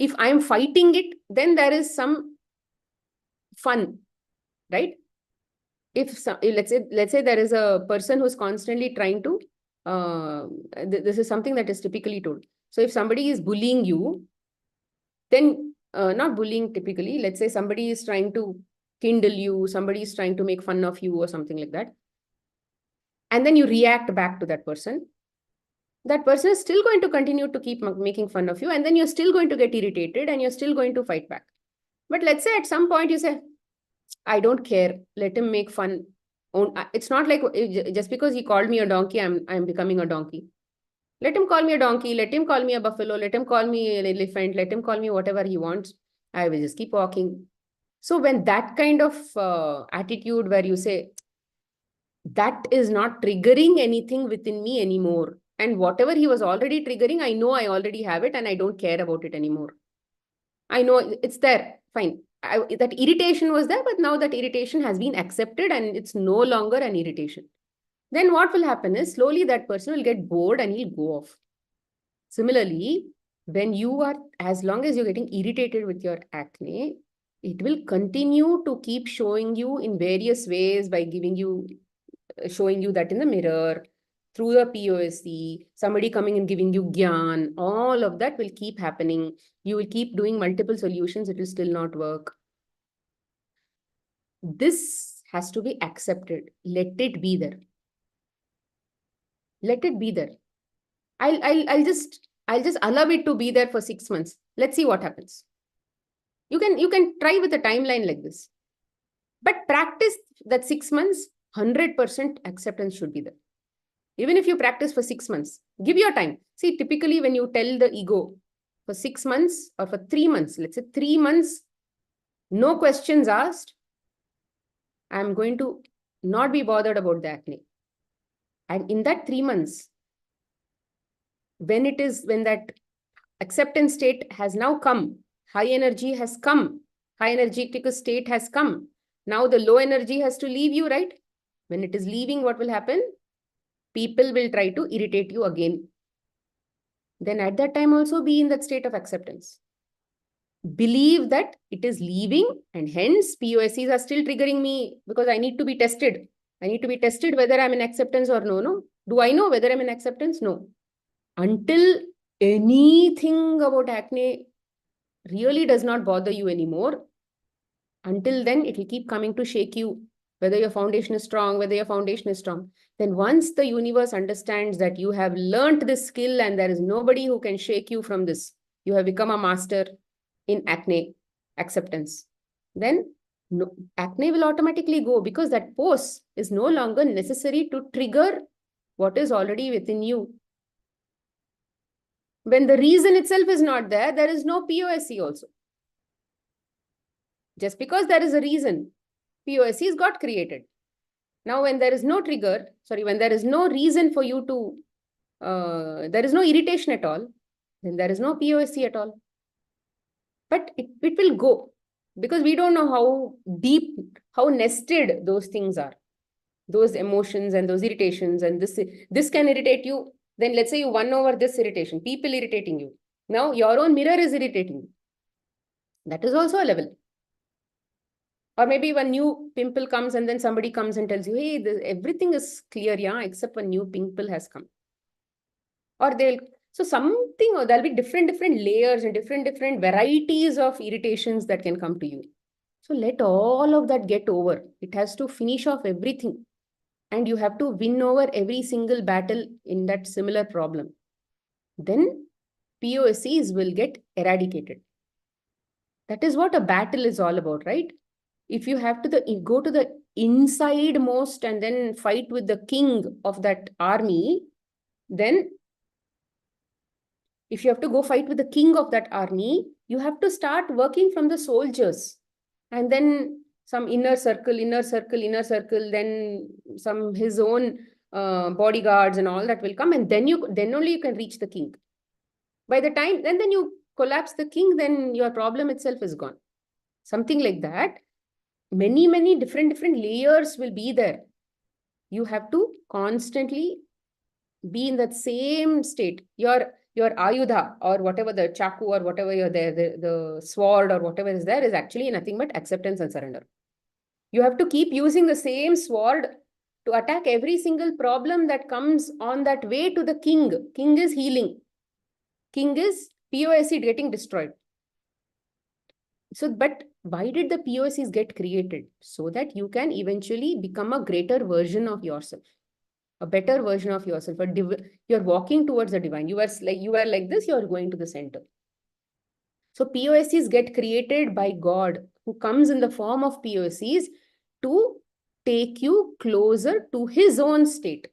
If I'm fighting it, then there is some fun, right? If let's say there is a person who's constantly trying to, this is something that is typically told. So if somebody is bullying you, then not bullying typically, let's say somebody is trying to kindle you, somebody is trying to make fun of you or something like that. And then you react back to that person is still going to continue to keep making fun of you. And then you're still going to get irritated and you're still going to fight back. But let's say at some point you say, I don't care. Let him make fun. It's not like just because he called me a donkey, I'm becoming a donkey. Let him call me a donkey. Let him call me a buffalo. Let him call me an elephant. Let him call me whatever he wants. I will just keep walking. So when that kind of attitude where you say, that is not triggering anything within me anymore. And whatever he was already triggering, I know I already have it and I don't care about it anymore. I know it's there. Fine. That irritation was there, but now that irritation has been accepted and it's no longer an irritation. Then what will happen is slowly that person will get bored and he'll go off. Similarly, when you are, as long as you're getting irritated with your acne, it will continue to keep showing you in various ways by showing you that in the mirror, through the POSC, somebody coming and giving you gyan, all of that will keep happening. You will keep doing multiple solutions, it will still not work. This has to be accepted. Let it be there. Let it be there. I'll just allow it to be there for 6 months. Let's see what happens. You can try with a timeline like this. But practice that 6 months, 100% acceptance should be there. Even if you practice for 6 months, give your time. See, typically when you tell the ego for 6 months or for 3 months, let's say 3 months, no questions asked, I'm going to not be bothered about the acne. And in that 3 months, when that acceptance state has now come, high energy has come, high energetic state has come. Now the low energy has to leave you, right? When it is leaving, what will happen? People will try to irritate you again. Then at that time also be in that state of acceptance. Believe that it is leaving and hence POSCs are still triggering me because I need to be tested. I need to be tested whether I'm in acceptance or no. Do I know whether I'm in acceptance? No. Until anything about acne really does not bother you anymore, until then it will keep coming to shake you, whether your foundation is strong, whether your foundation is strong. Then once the universe understands that you have learned this skill and there is nobody who can shake you from this, you have become a master in acne acceptance, then acne will automatically go because that pose is no longer necessary to trigger what is already within you. When the reason itself is not there, there is no POSC also. Just because there is a reason, POSCs got created. Now, when there is no trigger, when there is no reason for you to, there is no irritation at all, then there is no POSC at all. But it will go because we don't know how deep, how nested those things are. Those emotions and those irritations, and this can irritate you. Then let's say you won over this irritation, people irritating you. Now your own mirror is irritating you. That is also a level. Or maybe one new pimple comes and then somebody comes and tells you, hey, everything is clear, yeah, except one new pimple has come. Or there'll be different layers and different varieties of irritations that can come to you. So let all of that get over. It has to finish off everything. And you have to win over every single battle in that similar problem. Then POSCs will get eradicated. That is what a battle is all about, right? If you have to go to the inside most and then fight with the king of that army, then if you have to go fight with the king of that army, You have to start working from the soldiers, and then some inner circle, inner circle, inner circle, then some his own bodyguards and all that will come, and then only you can reach the king. By the time then you collapse the king, then your problem itself is gone. Something like that. Many different layers will be there. You have to constantly be in that same state. Your ayudha, or whatever, the chaku or whatever you're there, the sword or whatever is there, is actually nothing but acceptance and surrender. You have to keep using the same sword to attack every single problem that comes on that way to the king. King is healing. King is POSC getting destroyed. So, but why did the POSCs get created? So that you can eventually become a greater version of yourself, a better version of yourself. You're walking towards the divine. You are like this, you're going to the center. So POSCs get created by God, who comes in the form of POSCs to take you closer to his own state.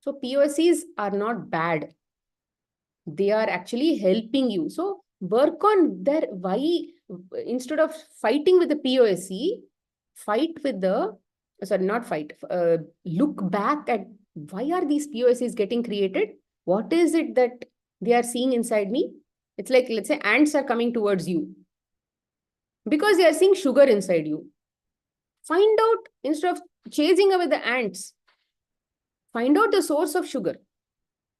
So POSCs are not bad. They are actually helping you. So work on their why. Instead of fighting with the POSC, fight with the, sorry, not fight, look back at why are these POSCs getting created? What is it that they are seeing inside me? It's like, let's say ants are coming towards you because they are seeing sugar inside you. Find out, instead of chasing away the ants, find out the source of sugar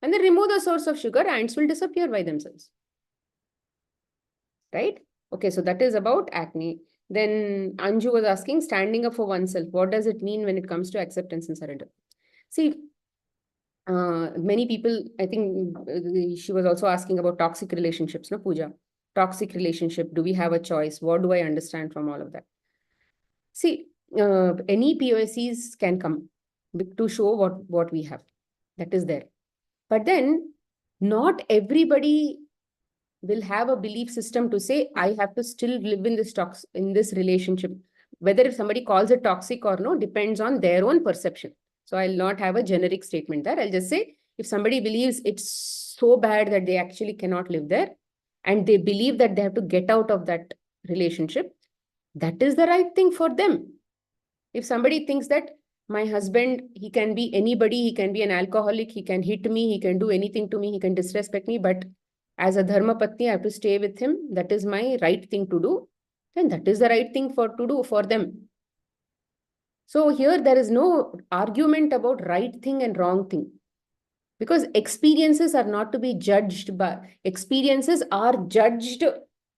and then remove the source of sugar. Ants will disappear by themselves. Right? Okay, so that is about acne. Then Anju was asking, standing up for oneself. What does it mean when it comes to acceptance and surrender? See, many people, I think she was also asking about toxic relationships, no, Pooja? Toxic relationship. Do we have a choice? What do I understand from all of that? See, any POSCs can come to show what we have. That is there. But then not everybody will have a belief system to say, I have to still live in this relationship. Whether if somebody calls it toxic or no, depends on their own perception. So I'll not have a generic statement there. I'll just say, if somebody believes it's so bad that they actually cannot live there, and they believe that they have to get out of that relationship, that is the right thing for them. If somebody thinks that my husband, he can be anybody, he can be an alcoholic, he can hit me, he can do anything to me, he can disrespect me, but as a dharma patni, I have to stay with him, that is my right thing to do, then that is the right thing to do for them. So here there is no argument about right thing and wrong thing, because experiences are not to be judged by, experiences are judged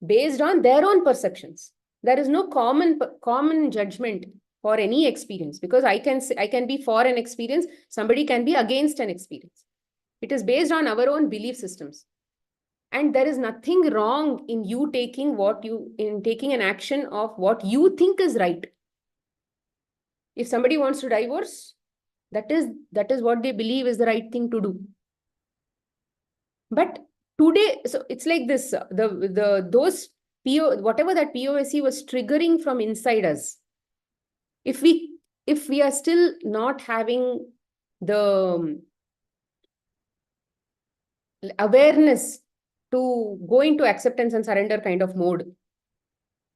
based on their own perceptions. There is no common judgment for any experience, because I can be for an experience, somebody can be against an experience. It is based on our own belief systems. And there is nothing wrong in you taking taking an action of what you think is right. If somebody wants to divorce, that is what they believe is the right thing to do. But today, so it's like this, those whatever that POSC was triggering from inside us, if we are still not having the awareness to go into acceptance and surrender kind of mode,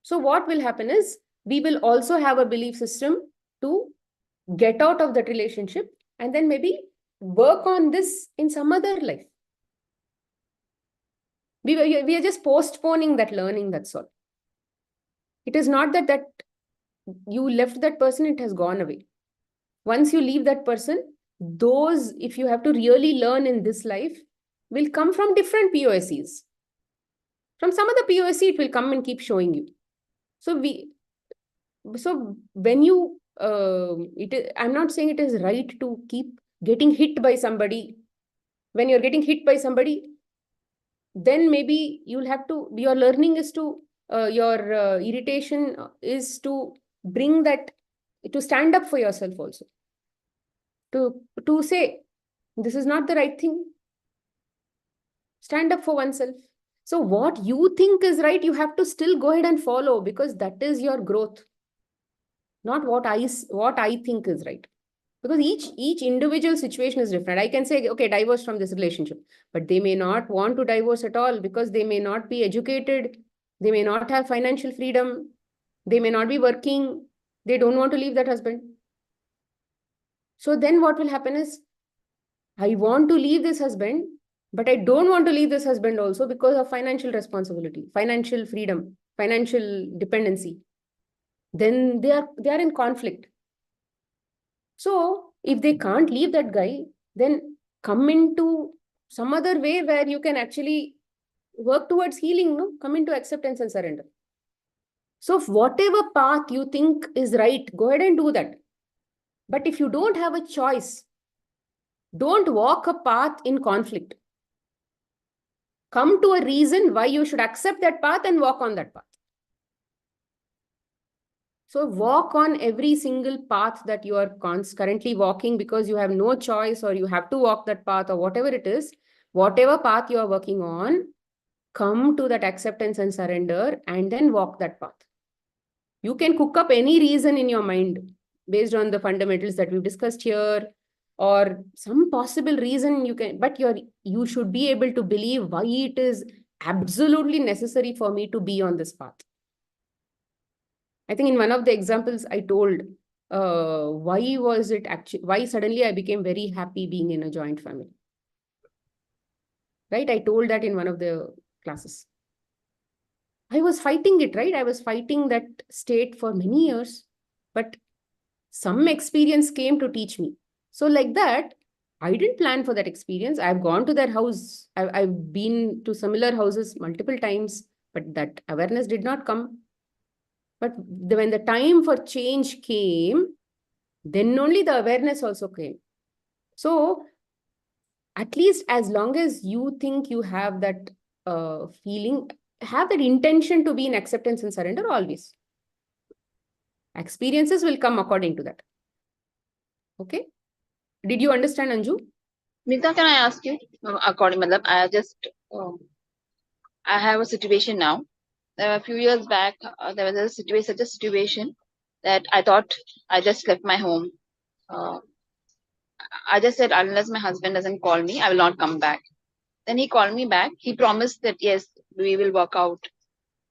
so what will happen is, we will also have a belief system to get out of that relationship and then maybe work on this in some other life. We are just postponing that learning, that's all. It is not that you left that person, it has gone away. Once you leave that person, those, if you have to really learn in this life, will come from different POSCs. From some other POSC, it will come and keep showing you. So when you, I'm not saying it is right to keep getting hit by somebody. When you're getting hit by somebody, then maybe you'll have to, your learning is to, your irritation is to bring that, to stand up for yourself also. To say, this is not the right thing. Stand up for oneself. So what you think is right, you have to still go ahead and follow, because that is your growth. Not what I think is right. Because each individual situation is different. I can say, okay, divorce from this relationship, but they may not want to divorce at all because they may not be educated, they may not have financial freedom, they may not be working, they don't want to leave that husband. So then what will happen is, I want to leave this husband, but I don't want to leave this husband also because of financial responsibility, financial freedom, financial dependency. Then they are in conflict. So if they can't leave that guy, then come into some other way where you can actually work towards healing, no? Come into acceptance and surrender. So whatever path you think is right, go ahead and do that. But if you don't have a choice, don't walk a path in conflict. Come to a reason why you should accept that path and walk on that path. So walk on every single path that you are currently walking because you have no choice or you have to walk that path or whatever it is, whatever path you are working on, come to that acceptance and surrender and then walk that path. You can cook up any reason in your mind based on the fundamentals that we've discussed here or some possible reason you can, but you should be able to believe why it is absolutely necessary for me to be on this path. I think in one of the examples I told, why suddenly I became very happy being in a joint family. Right? I told that in one of the classes. I was fighting it, right? I was fighting that state for many years, but some experience came to teach me. So like that, I didn't plan for that experience. I've gone to that house. I've been to similar houses multiple times, but that awareness did not come. But when the time for change came, then only the awareness also came. So at least as long as you think you have that feeling, have that intention to be in acceptance and surrender always. Experiences will come according to that. Okay. Did you understand, Anju? Mita, can I ask you? According, matlab, I have a situation now. A few years back, there was such a situation that I thought I just left my home. I just said, unless my husband doesn't call me, I will not come back. Then he called me back. He promised that yes, we will work out.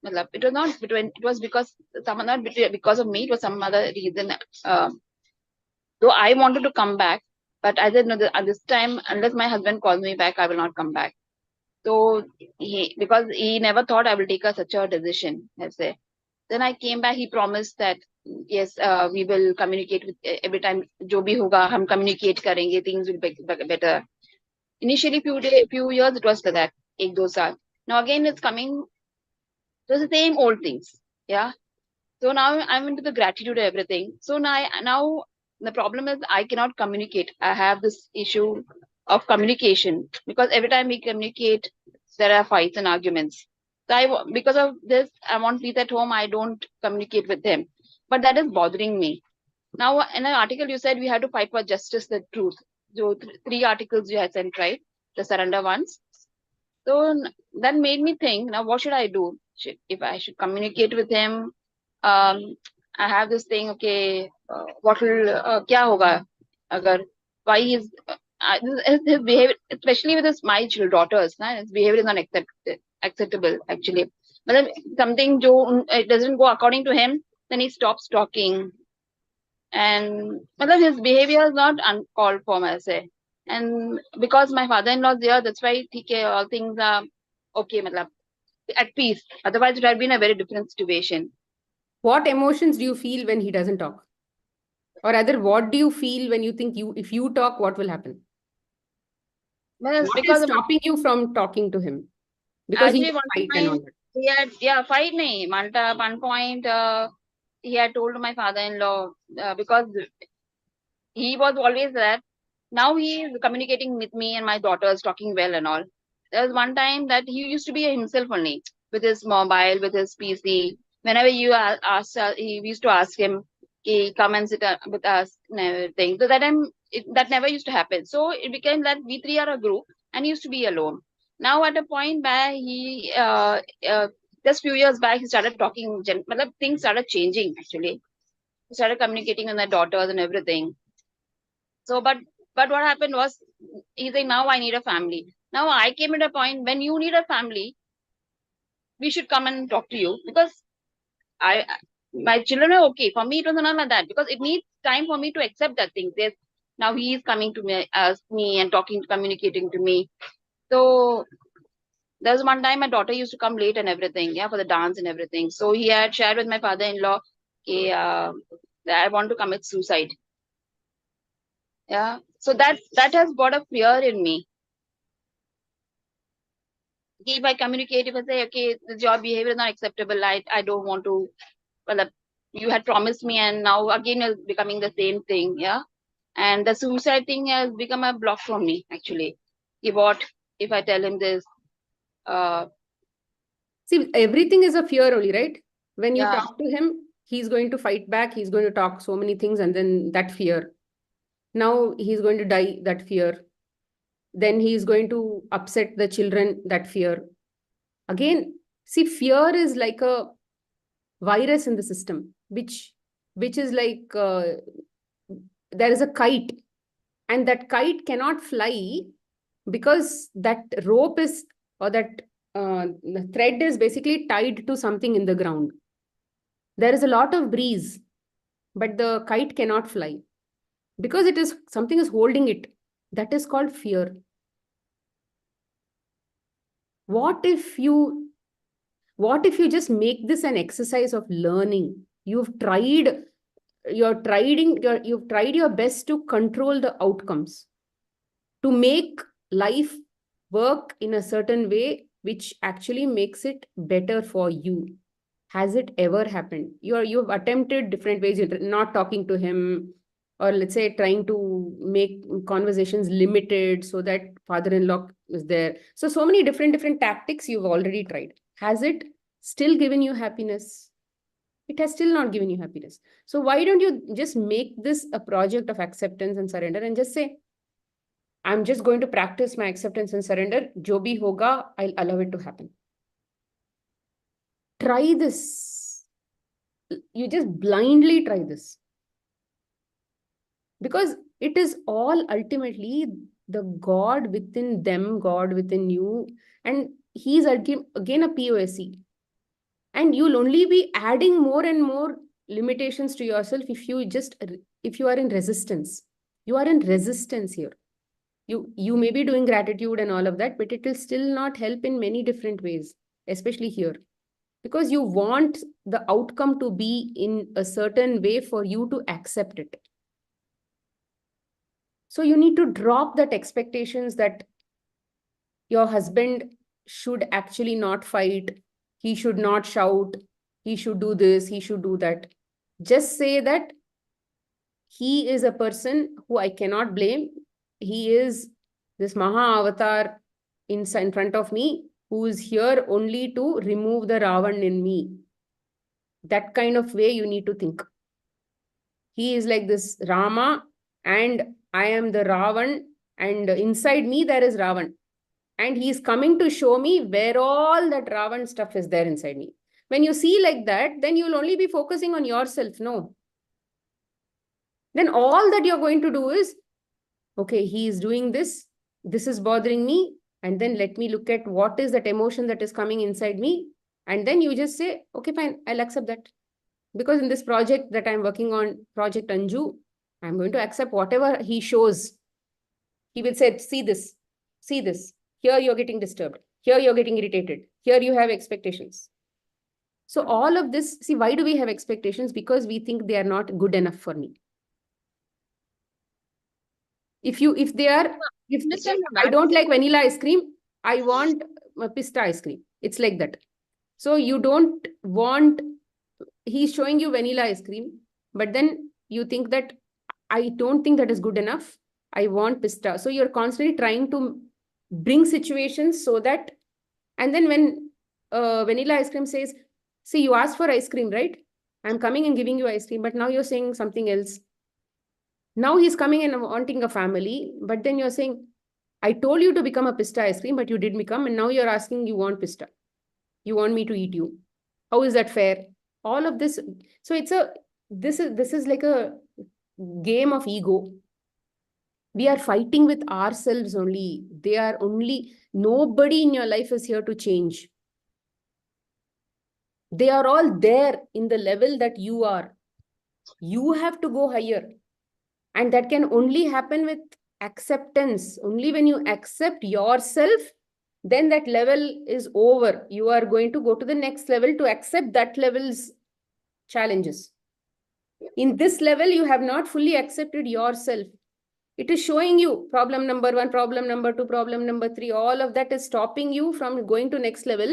Matlab, it was not between. It was because because of me. It was some other reason. Though I wanted to come back, but I said no. At this time, unless my husband calls me back, I will not come back. So because he never thought I will take such a decision. Let's say. Then I came back. He promised that yes, we will communicate with every time. Jo bhi hoga, hum communicate karenge. Things will be better. Initially, few years it was like that. Ek do saal. Now again, it's coming. So the same old things. Yeah. So now I'm into the gratitude of everything. So now the problem is I cannot communicate. I have this issue of communication because every time we communicate, there are fights and arguments. So because of this, I want peace at home. I don't communicate with him, but that is bothering me. Now, in an article, you said we have to fight for justice, the truth. So three articles you had sent, right? The surrender ones. So that made me think. Now, what should I do? If I should communicate with him, I have this thing. Okay, what will क्या होगा अगर why his behavior, especially with his my daughters, na, his behavior is not acceptable actually. But something it doesn't go according to him, then he stops talking, and his behavior is not uncalled for, I say. And because my father-in-law is there, that's why all things are okay, at peace. Otherwise, it had been a very different situation. What emotions do you feel when he doesn't talk? Or rather, what do you feel when you think if you talk, what will happen? Well, What because is stopping you from talking to him? Because he actually, will fight and all that. he had fight nahi. At one point, he had told my father-in-law because he was always there. Now he is communicating with me and my daughters, talking well and all. There was one time that he used to be himself only with his mobile, with his PC. Whenever you ask, he used to ask him, he come and sit with us and everything. So that time, that never used to happen. So it became that we three are a group and he used to be alone. Now at a point where he, just few years back, he started talking, things started changing actually. He started communicating with my daughters and everything. So, but what happened was, he's saying, now I need a family. Now I came at a point when you need a family, we should come and talk to you, because my children are okay. For me, it was not like that, because it needs time for me to accept that thing. There's now he is coming to me and talking, communicating to me. So there was one time my daughter used to come late and everything, yeah, for the dance and everything. So he had shared with my father-in-law, okay, that I want to commit suicide. Yeah, so that has brought a fear in me. If I communicate, if I say, okay, your behavior is not acceptable, I don't want to, well, you had promised me, and now again it's becoming the same thing, yeah. And the suicide thing has become a block for me, actually. If I tell him this, uh, See, everything is a fear only, right? When you yeah, talk to him, he's going to fight back. He's going to talk so many things, and then that fear. Now he's going to die, that fear. Then he's going to upset the children, that fear. Again, see, fear is like a virus in the system, which is like there is a kite, and that kite cannot fly because that rope is, or that the thread is basically tied to something in the ground. There is a lot of breeze, but the kite cannot fly because it is something is holding it. That is called fear. What if you what if you just make this an exercise of learning? You've tried your best to control the outcomes, to make life work in a certain way which actually makes it better for you. Has it ever happened? You've attempted different ways. You're not talking to him, or let's say trying to make conversations limited so that father-in-law is there. So many different tactics you've already tried. Has it still given you happiness? It has still not given you happiness. So why don't you just make this a project of acceptance and surrender, and just say, I'm just going to practice my acceptance and surrender. Jo bhi hoga, I'll allow it to happen. Try this. You just blindly try this. Because it is all ultimately the God within them, God within you. And he's again a POSE. And you'll only be adding more and more limitations to yourself if you are in resistance. You are in resistance here. You may be doing gratitude and all of that, but it will still not help in many different ways, especially here, because you want the outcome to be in a certain way for you to accept it. So you need to drop that expectations that your husband should actually not fight, he should not shout, he should do this, he should do that. Just say that he is a person who I cannot blame. He is this Maha Avatar in front of me, who is here only to remove the Ravan in me. That kind of way you need to think. He is like this Rama, and I am the Ravan, and inside me there is Ravan. And he is coming to show me where all that Ravan stuff is there inside me. When you see like that, then you will only be focusing on yourself. No. Then all that you're going to do is, okay, he is doing this. This is bothering me. And then let me look at what is that emotion that is coming inside me. And then you just say, okay, fine, I'll accept that. Because in this project that I'm working on, Project Anju, I'm going to accept whatever he shows. He will say, see this, see this. Here you're getting disturbed. Here you're getting irritated. Here you have expectations. So all of this, see, why do we have expectations? Because we think they are not good enough for me. If I don't like vanilla ice cream, I want pista ice cream. It's like that. So you don't want, he's showing you vanilla ice cream, but then you think that I don't think that is good enough. I want pista. So you're constantly trying to bring situations so that, and then when vanilla ice cream says, see, you asked for ice cream, right? I'm coming and giving you ice cream, but now you're saying something else. Now he's coming and wanting a family, but then you're saying, I told you to become a pista ice cream, but you didn't become, and now you're asking you want pista. You want me to eat you. How is that fair? All of this. So this is like a game of ego. We are fighting with ourselves only. They are only, nobody in your life is here to change. They are all there in the level that you are. You have to go higher. And that can only happen with acceptance. Only when you accept yourself, then that level is over. You are going to go to the next level to accept that level's challenges. In this level, you have not fully accepted yourself. It is showing you problem number 1, problem number 2, problem number 3. All of that is stopping you from going to next level,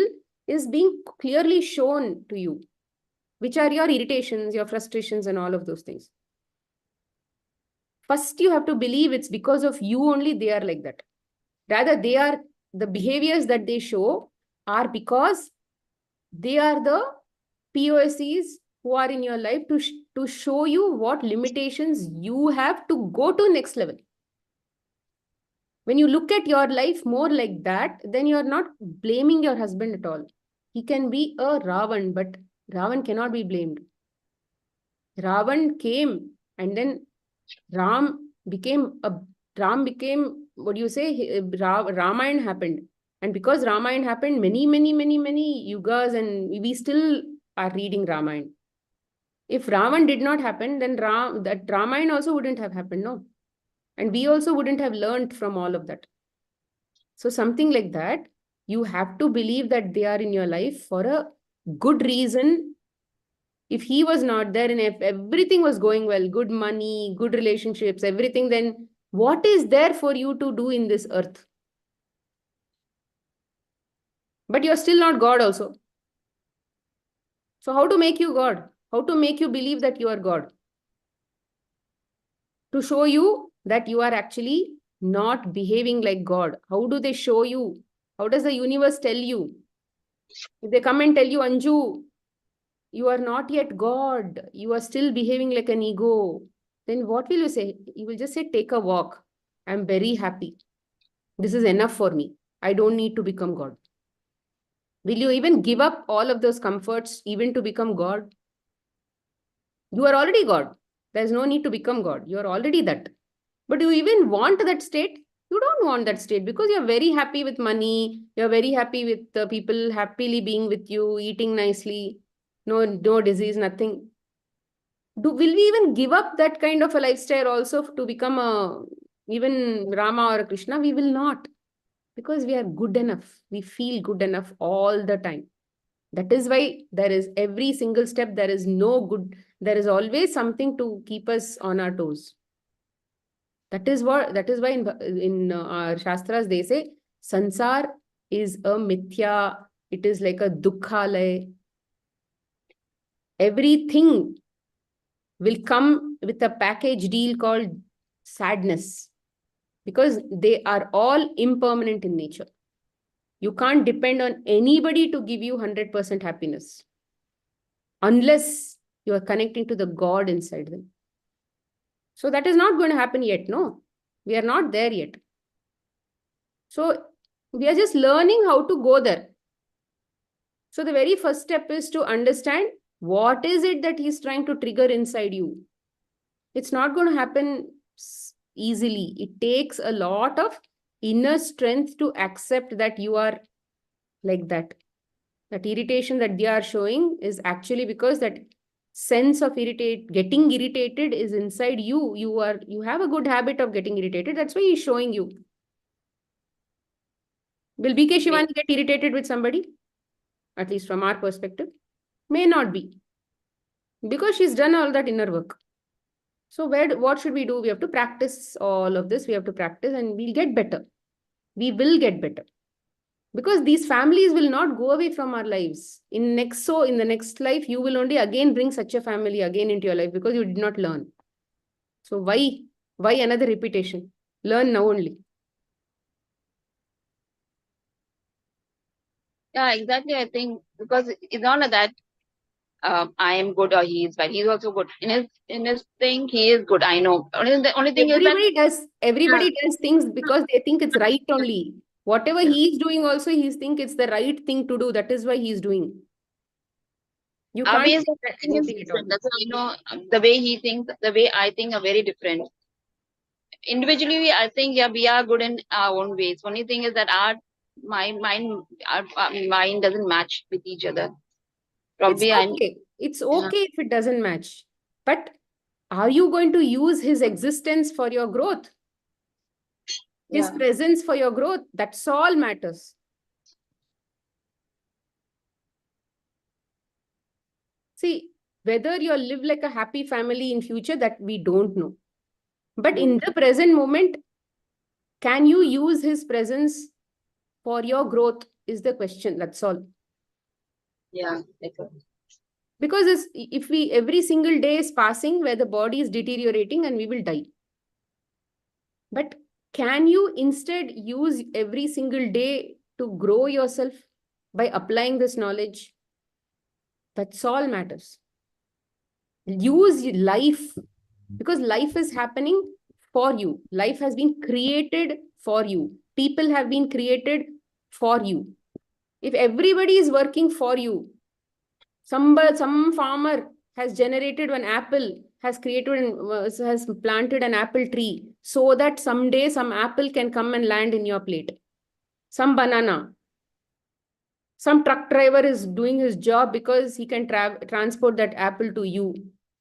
is being clearly shown to you, which are your irritations, your frustrations, and all of those things. First, you have to believe it's because of you only they are like that. Rather, the behaviors that they show are because they are the POSs who are in your life to show you what limitations you have to go to next level. When you look at your life more like that, then you are not blaming your husband at all. He can be a Ravan, but Ravan cannot be blamed. Ravan came and then Ram became, what do you say, Ramayana happened. And because Ramayana happened, many yugas, and we still are reading Ramayana. If Ravan did not happen, then that Ramayana also wouldn't have happened, no? And we also wouldn't have learned from all of that. So something like that, you have to believe that they are in your life for a good reason. If he was not there and if everything was going well, good money, good relationships, everything, then what is there for you to do in this earth? But you're still not God also. So how to make you God? How to make you believe that you are God? To show you that you are actually not behaving like God. How do they show you? How does the universe tell you? If they come and tell you, Anju, you are not yet God, you are still behaving like an ego, then what will you say? You will just say, take a walk. I'm very happy. This is enough for me. I don't need to become God. Will you even give up all of those comforts even to become God? You are already God. There's no need to become God. You are already that. But do you even want that state? You don't want that state because you're very happy with money. You're very happy with the people happily being with you, eating nicely, no disease, nothing. Will we even give up that kind of a lifestyle also to become even Rama or a Krishna? We will not, because we are good enough. We feel good enough all the time. That is why there is every single step, there is no good, there is always something to keep us on our toes. That is why in our Shastras they say, Sansar is a mithya, it is like a dukkhalay. Everything will come with a package deal called sadness, because they are all impermanent in nature. You can't depend on anybody to give you 100% happiness unless you are connecting to the God inside them. So that is not going to happen yet. No, we are not there yet. So we are just learning how to go there. So the very first step is to understand what is it that he's trying to trigger inside you. It's not going to happen easily. It takes a lot of inner strength to accept that you are like that. That irritation that they are showing is actually because that sense of getting irritated is inside you. You have a good habit of getting irritated. That's why he's showing you. Will BK Shivani get irritated with somebody? At least from our perspective. May not be. Because she's done all that inner work. So what should we do? We have to practice all of this. We have to practice and we'll get better. We will get better. Because these families will not go away from our lives. In the next life, you will only again bring such a family again into your life because you did not learn. So why another repetition? Learn now only. Yeah, exactly. I think because it's not like that I am good or he is bad. He's also good. In his thing, he is good. I know. The only thing Everybody does things because they think it's right only. Whatever he is doing also, he think it's the right thing to do. That is why he's doing. You our can't ways say of that thinking is anything at all. different. That's why the way he thinks, the way I think are very different. individually, I think, yeah, we are good in our own ways. Only thing is that our mind doesn't match with each other. It's Probably, okay. It's okay if it doesn't match. But are you going to use his existence for your growth? His yeah, presence for your growth? That's all matters. See, whether you'll live like a happy family in future, that we don't know. But in the present moment, can you use his presence for your growth is the question. That's all. yeah, definitely. Because if we every single day is passing where the body is deteriorating and we will die. But can you instead use every single day to grow yourself by applying this knowledge? That's all matters. Use life, because life is happening for you. Life has been created for you. People have been created for you. If everybody is working for you, some farmer has generated an apple, has created and has planted an apple tree so that someday some apple can come and land in your plate. Some banana. Some truck driver is doing his job because he can transport that apple to you.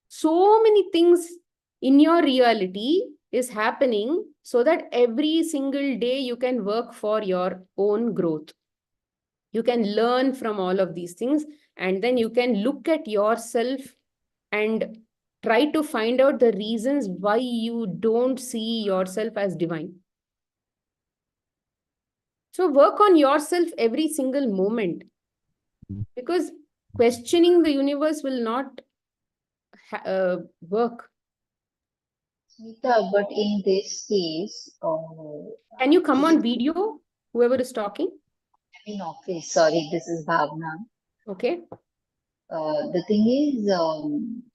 So many things in your reality is happening so that every single day you can work for your own growth. You can learn from all of these things, and then you can look at yourself and try to find out the reasons why you don't see yourself as divine. So work on yourself every single moment, because questioning the universe will not work. Smita, but in this case, Can you come on video, whoever is talking? in office, sorry, this is Bhavna. Okay. The thing is,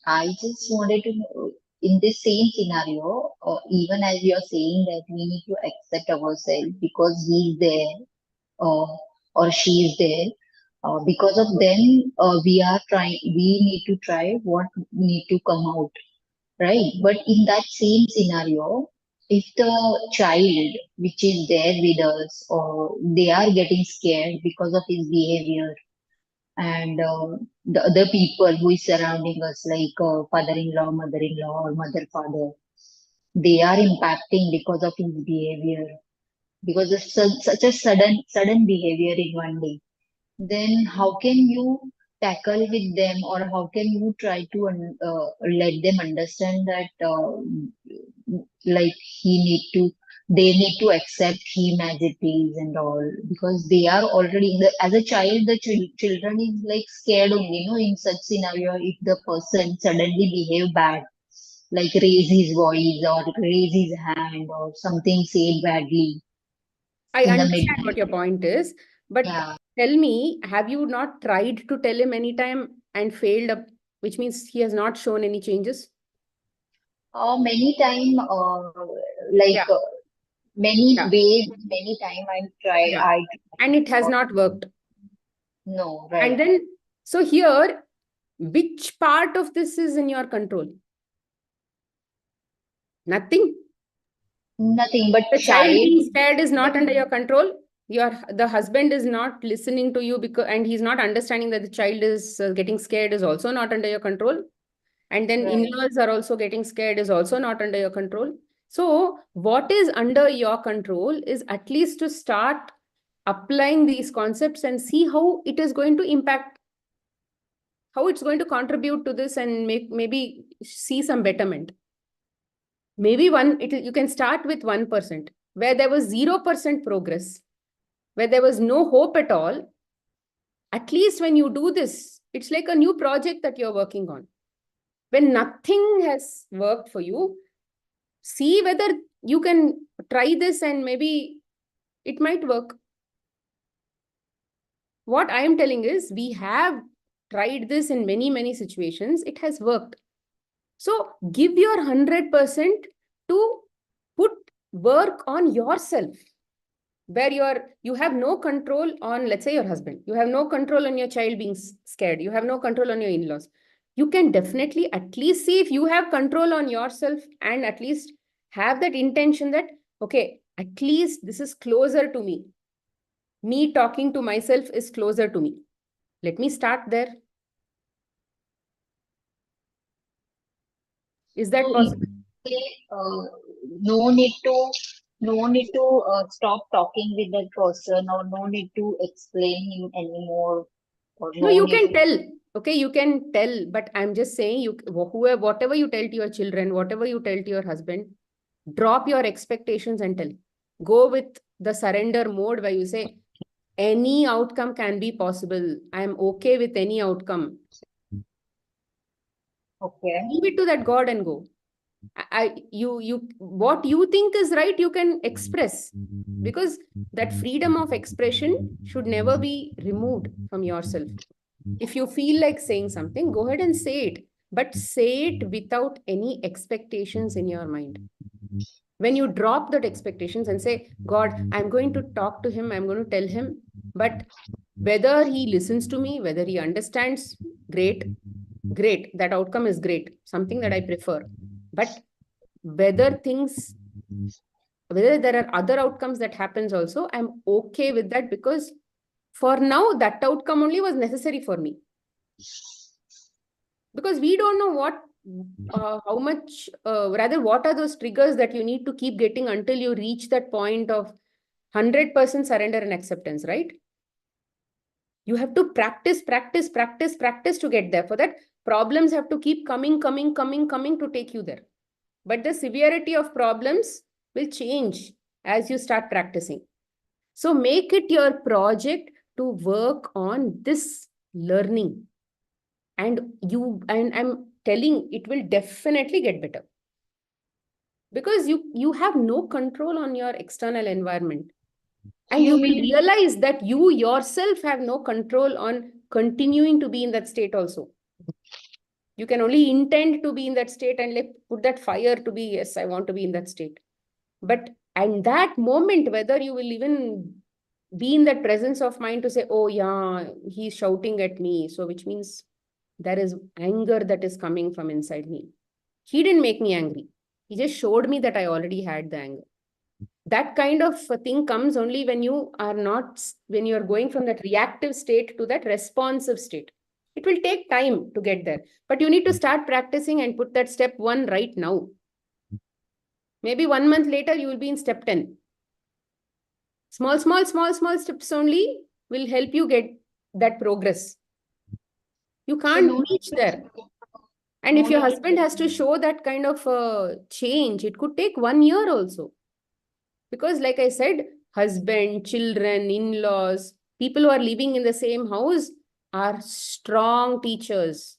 I just wanted to know, in this same scenario, even as you are saying that we need to accept ourselves because he's there, uh, or she is there, because of them, we need to try what need to come out. Right? But in that same scenario, if the child which is there with us, or they are getting scared because of his behavior, and the other people who is surrounding us, like father-in-law, mother-in-law, or mother-father, they are impacting because of his behavior, because of such a sudden behavior in one day, then how can you tackle with them, or how can you try to let them understand that like he need to they need to accept him as it is and all, because they are already as a child, the children is like scared only, in such scenario, if the person suddenly behave bad, like raise his voice or raise his hand or something said badly I in the understand what midnight. your point is, but Yeah. tell me, have you not tried to tell him anytime and failed up, which means he has not shown any changes? Many time, like Yeah, many yeah, ways, many time yeah. I And it has tried. not worked. No, And right. then, so here, which part of this is in your control? Nothing. Nothing but The child child. being scared is not under your control. The husband is not listening to you because, and he's not understanding that the child is getting scared is also not under your control. And then Right. in-laws are also getting scared is also not under your control. So what is under your control is at least to start applying these concepts and see how it is going to impact, how it's going to contribute to this, and maybe see some betterment. Maybe you can start with 1% where there was 0% progress, where there was no hope at all. At least when you do this, it's like a new project that you're working on. When nothing has worked for you, see whether you can try this and maybe it might work. What I am telling is we have tried this in many situations. It has worked. So give your 100% to put work on yourself, where you have no control on, let's say, your husband. You have no control on your child being scared. You have no control on your in-laws. You can definitely at least see if you have control on yourself and at least have that intention that, okay, at least this is closer to me. Me talking to myself is closer to me. Let me start there. Is that So possible? say, no need to stop talking with that person, or no need to explain him anymore, or No, no you need can to. tell. Okay, you can tell, but I'm just saying, whoever, whatever you tell to your children, whatever you tell to your husband, drop your expectations and tell. Go with the surrender mode where you say, any outcome can be possible. I'm okay with any outcome. Okay. Leave it to that God and go. What you think is right, you can express, because that freedom of expression should never be removed from yourself. If you feel like saying something, go ahead and say it, but say it without any expectations in your mind. When you drop that expectations and say, God, I'm going to talk to him, I'm going to tell him, but whether he listens to me, whether he understands, great, that outcome is great, something that I prefer. But whether there are other outcomes that happens also, I'm okay with that, because for now, that outcome only was necessary for me. Because we don't know how much, rather, what are those triggers that you need to keep getting until you reach that point of 100% surrender and acceptance, right? You have to practice to get there. For that, problems have to keep coming to take you there. But the severity of problems will change as you start practicing. So make it your project to work on this learning. And I'm telling, it will definitely get better. Because you have no control on your external environment. And you will realize that you yourself have no control on continuing to be in that state also. You can only intend to be in that state and like put that fire to be, yes, I want to be in that state. But at that moment, whether you will even be in that presence of mind to say, oh yeah, he's shouting at me. So which means there is anger that is coming from inside me. He didn't make me angry. He just showed me that I already had the anger. That kind of a thing comes only when you are going from that reactive state to that responsive state. It will take time to get there, but you need to start practicing and put that step 1 right now. Maybe 1 month later, you will be in step 10. Small steps only will help you get that progress. You can't reach there. And if your husband has to show that kind of change, it could take 1 year also. Because like I said, husband, children, in-laws, people who are living in the same house are strong teachers.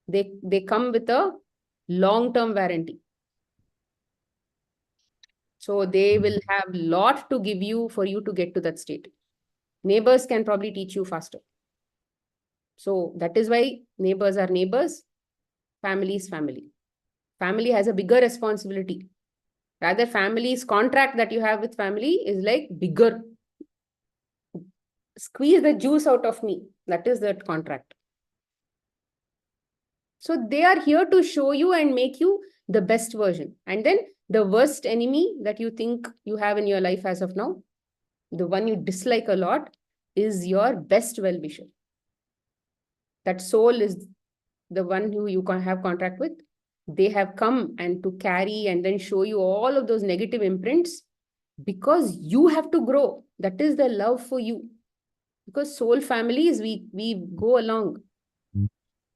They come with a long-term warranty. So they will have a lot to give you for you to get to that state. Neighbors can probably teach you faster. So that is why neighbors are neighbors, family is family. Family has a bigger responsibility. Rather, family's contract that you have with family is like bigger. Squeeze the juice out of me. That is that contract. So they are here to show you and make you the best version. And then the worst enemy that you think you have in your life as of now, the one you dislike a lot, is your best well-wisher. That soul is the one who you can have contract with. They have come and to carry and then show you all of those negative imprints because you have to grow. That is the love for you. Because soul families, we go along.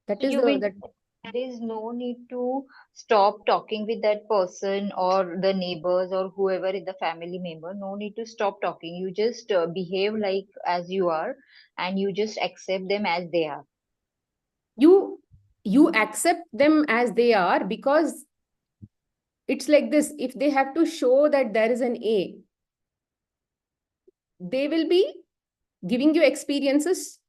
That is There is no need to stop talking with that person or the neighbors or whoever is the family member. No need to stop talking. You just behave like as you are, and you just accept them as they are. You accept them as they are, because it's like this. If they have to show that there is an A, they will be giving you experiences.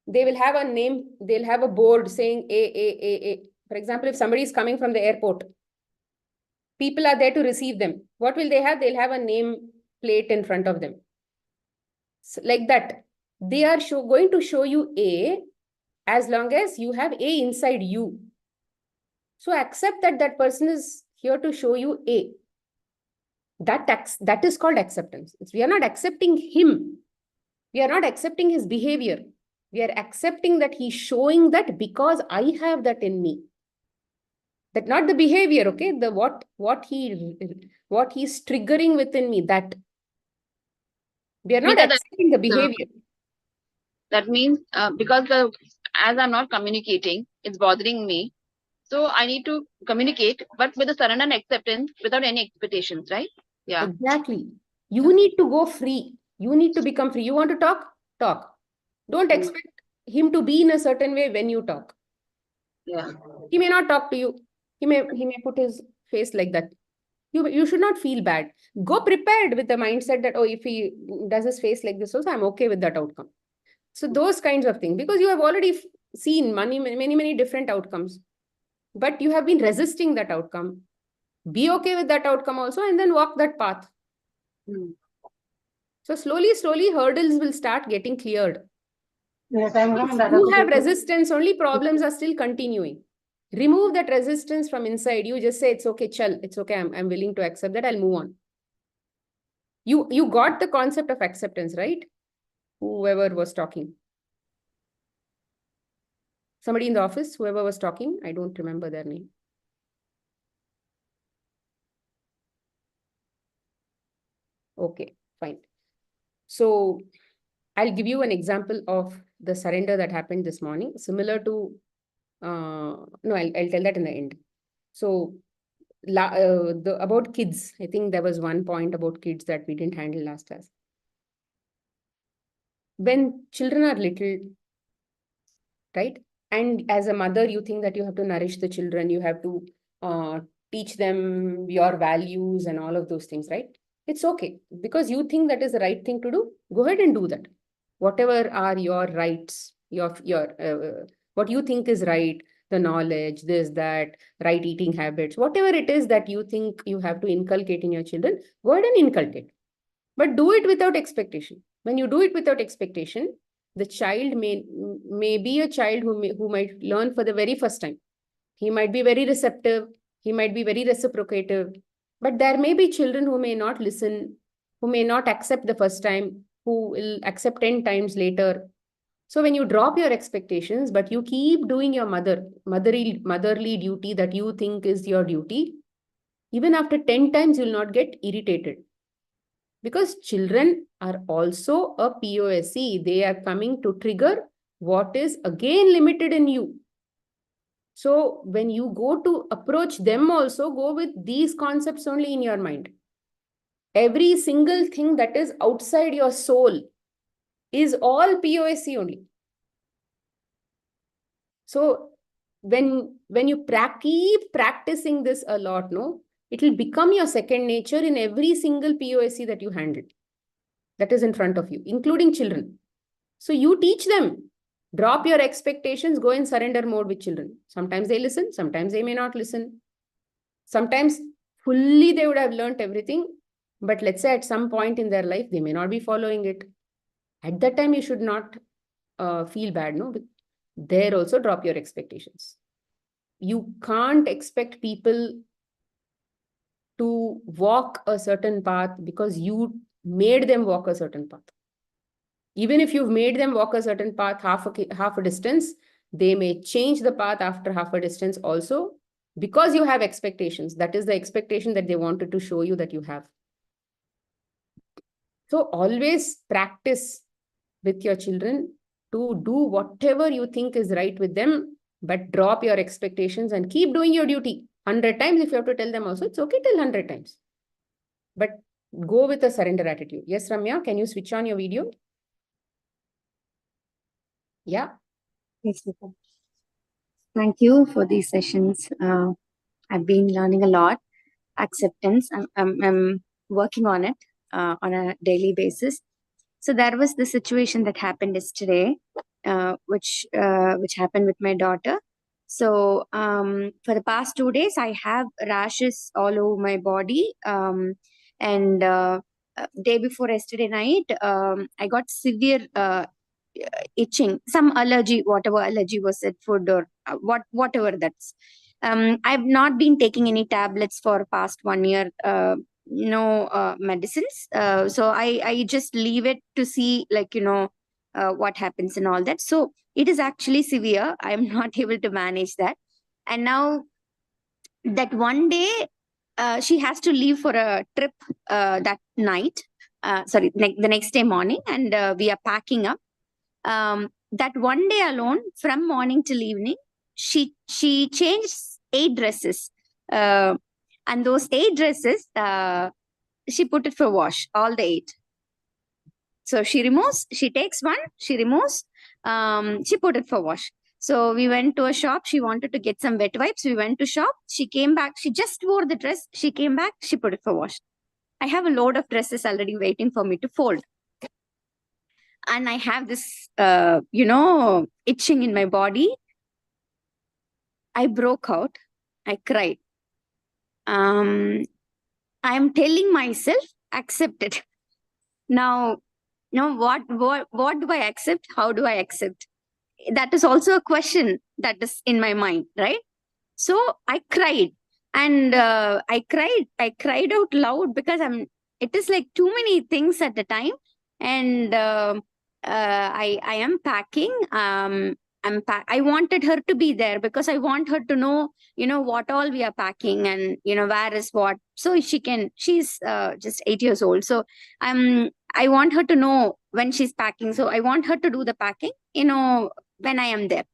They will have a name, they'll have a board saying A. For example, if somebody is coming from the airport, people are there to receive them. What will they have? They'll have a name plate in front of them. So like that. They are going to show you A as long as you have A inside you. So accept that that person is here to show you A. That is called acceptance. We are not accepting him. We are not accepting his behavior. We are accepting that he's showing that because I have that in me. That not the behavior, okay? The what he's triggering within me, that we are not Because accepting the behavior. that means because as I'm not communicating, it's bothering me. So I need to communicate, but with a surrender and acceptance without any expectations, right? Yeah. Exactly. You need to go free. You need to become free. You want to talk? Talk. Don't expect him to be in a certain way when you talk. Yeah. He may not talk to you. He may put his face like that. You should not feel bad. Go prepared with the mindset that, oh, if he does his face like this also, I'm okay with that outcome. So those kinds of things, because you have already seen many different outcomes, but you have been resisting that outcome. Be okay with that outcome also, and then walk that path. So slowly, hurdles will start getting cleared. If you have resistance, only problems are still continuing. Remove that resistance from inside. You just say, it's okay, chal, it's okay, I'm willing to accept that, I'll move on. You got the concept of acceptance, right? Whoever was talking. Somebody in the office, whoever was talking, I don't remember their name. Okay, fine. So I'll give you an example of the surrender that happened this morning, similar to, no, I'll tell that in the end. So about kids, I think there was one point about kids that we didn't handle last class. When children are little, right? And as a mother, you think that you have to nourish the children, you have to teach them your values and all of those things, right? It's okay, because you think that is the right thing to do. Go ahead and do that. Whatever are your rights, your what you think is right, the knowledge, this, that, right eating habits, whatever it is that you think you have to inculcate in your children, go ahead and inculcate. But do it without expectation. When you do it without expectation, the child may be a child who might learn for the very first time. He might be very receptive. He might be very reciprocative. But there may be children who may not listen, who may not accept the first time, who will accept 10 times later. So when you drop your expectations, but you keep doing your motherly duty that you think is your duty, even after 10 times, you'll not get irritated. Because children are also a POSC. They are coming to trigger what is again limited in you. So when you go to approach them also, go with these concepts only in your mind. Every single thing that is outside your soul is all POSC only. So when you keep practicing this a lot, no, it will become your second nature in every single POSC that you handle, that is in front of you, including children. So you teach them. Drop your expectations, go in surrender mode with children. Sometimes they listen, sometimes they may not listen. Sometimes fully they would have learned everything, but let's say at some point in their life, they may not be following it. At that time, you should not feel bad, no? There also drop your expectations. You can't expect people to walk a certain path because you made them walk a certain path. Even if you've made them walk a certain path half a distance, they may change the path after half a distance also, because you have expectations. That is the expectation that they wanted to show you that you have. So always practice with your children to do whatever you think is right with them, but drop your expectations and keep doing your duty. 100 times, if you have to tell them also, it's okay till 100 times. But go with a surrender attitude. Yes, Ramya, can you switch on your video? Yeah. Yes, Vipin. Thank you for these sessions. I've been learning a lot. Acceptance. I'm working on it on a daily basis. So there was the situation that happened yesterday, which happened with my daughter. So for the past 2 days, I have rashes all over my body. And day before yesterday night, I got severe itching, some allergy, whatever allergy was it, food or whatever that's. I've not been taking any tablets for past 1 year. No medicines. So I just leave it to see, like, what happens and all that. So it is actually severe. I'm not able to manage that. And now that one day, she has to leave for a trip that night. The next day morning, and we are packing up. That one day alone, from morning till evening, she changed 8 dresses, and those 8 dresses, she put it for wash, all the 8. So she removes, she takes one, she removes, she put it for wash. So we went to a shop. She wanted to get some wet wipes. We went to shop. She came back. She just wore the dress. She came back. She put it for wash. I have a load of dresses already waiting for me to fold. And I have this, itching in my body. I broke out. I cried. I'm telling myself, accept it. Now, what do I accept? How do I accept? That is also a question that is in my mind, right? So I cried, and I cried out loud, because it is like too many things at the time. And I am packing. I wanted her to be there, because I want her to know, what all we are packing, and where is what, so she's just 8 years old. So I want her to know when she's packing. So I want her to do the packing, when I am there.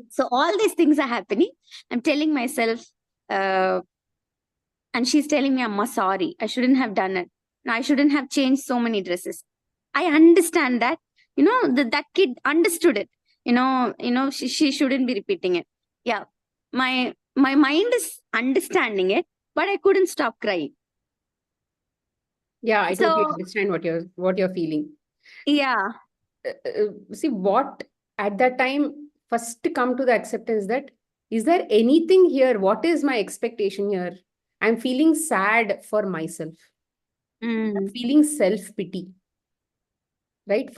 So all these things are happening. I'm telling myself, and she's telling me, "Amma, sorry, I shouldn't have done it. No, I shouldn't have changed so many dresses." I understand that, that kid understood it. She shouldn't be repeating it. Yeah, my mind is understanding it, but I couldn't stop crying. Yeah, I totally So understand what you're feeling. yeah, See, what at that time first come to the acceptance that, is there anything here? What is my expectation here? I'm feeling sad for myself. I'm feeling self-pity, right?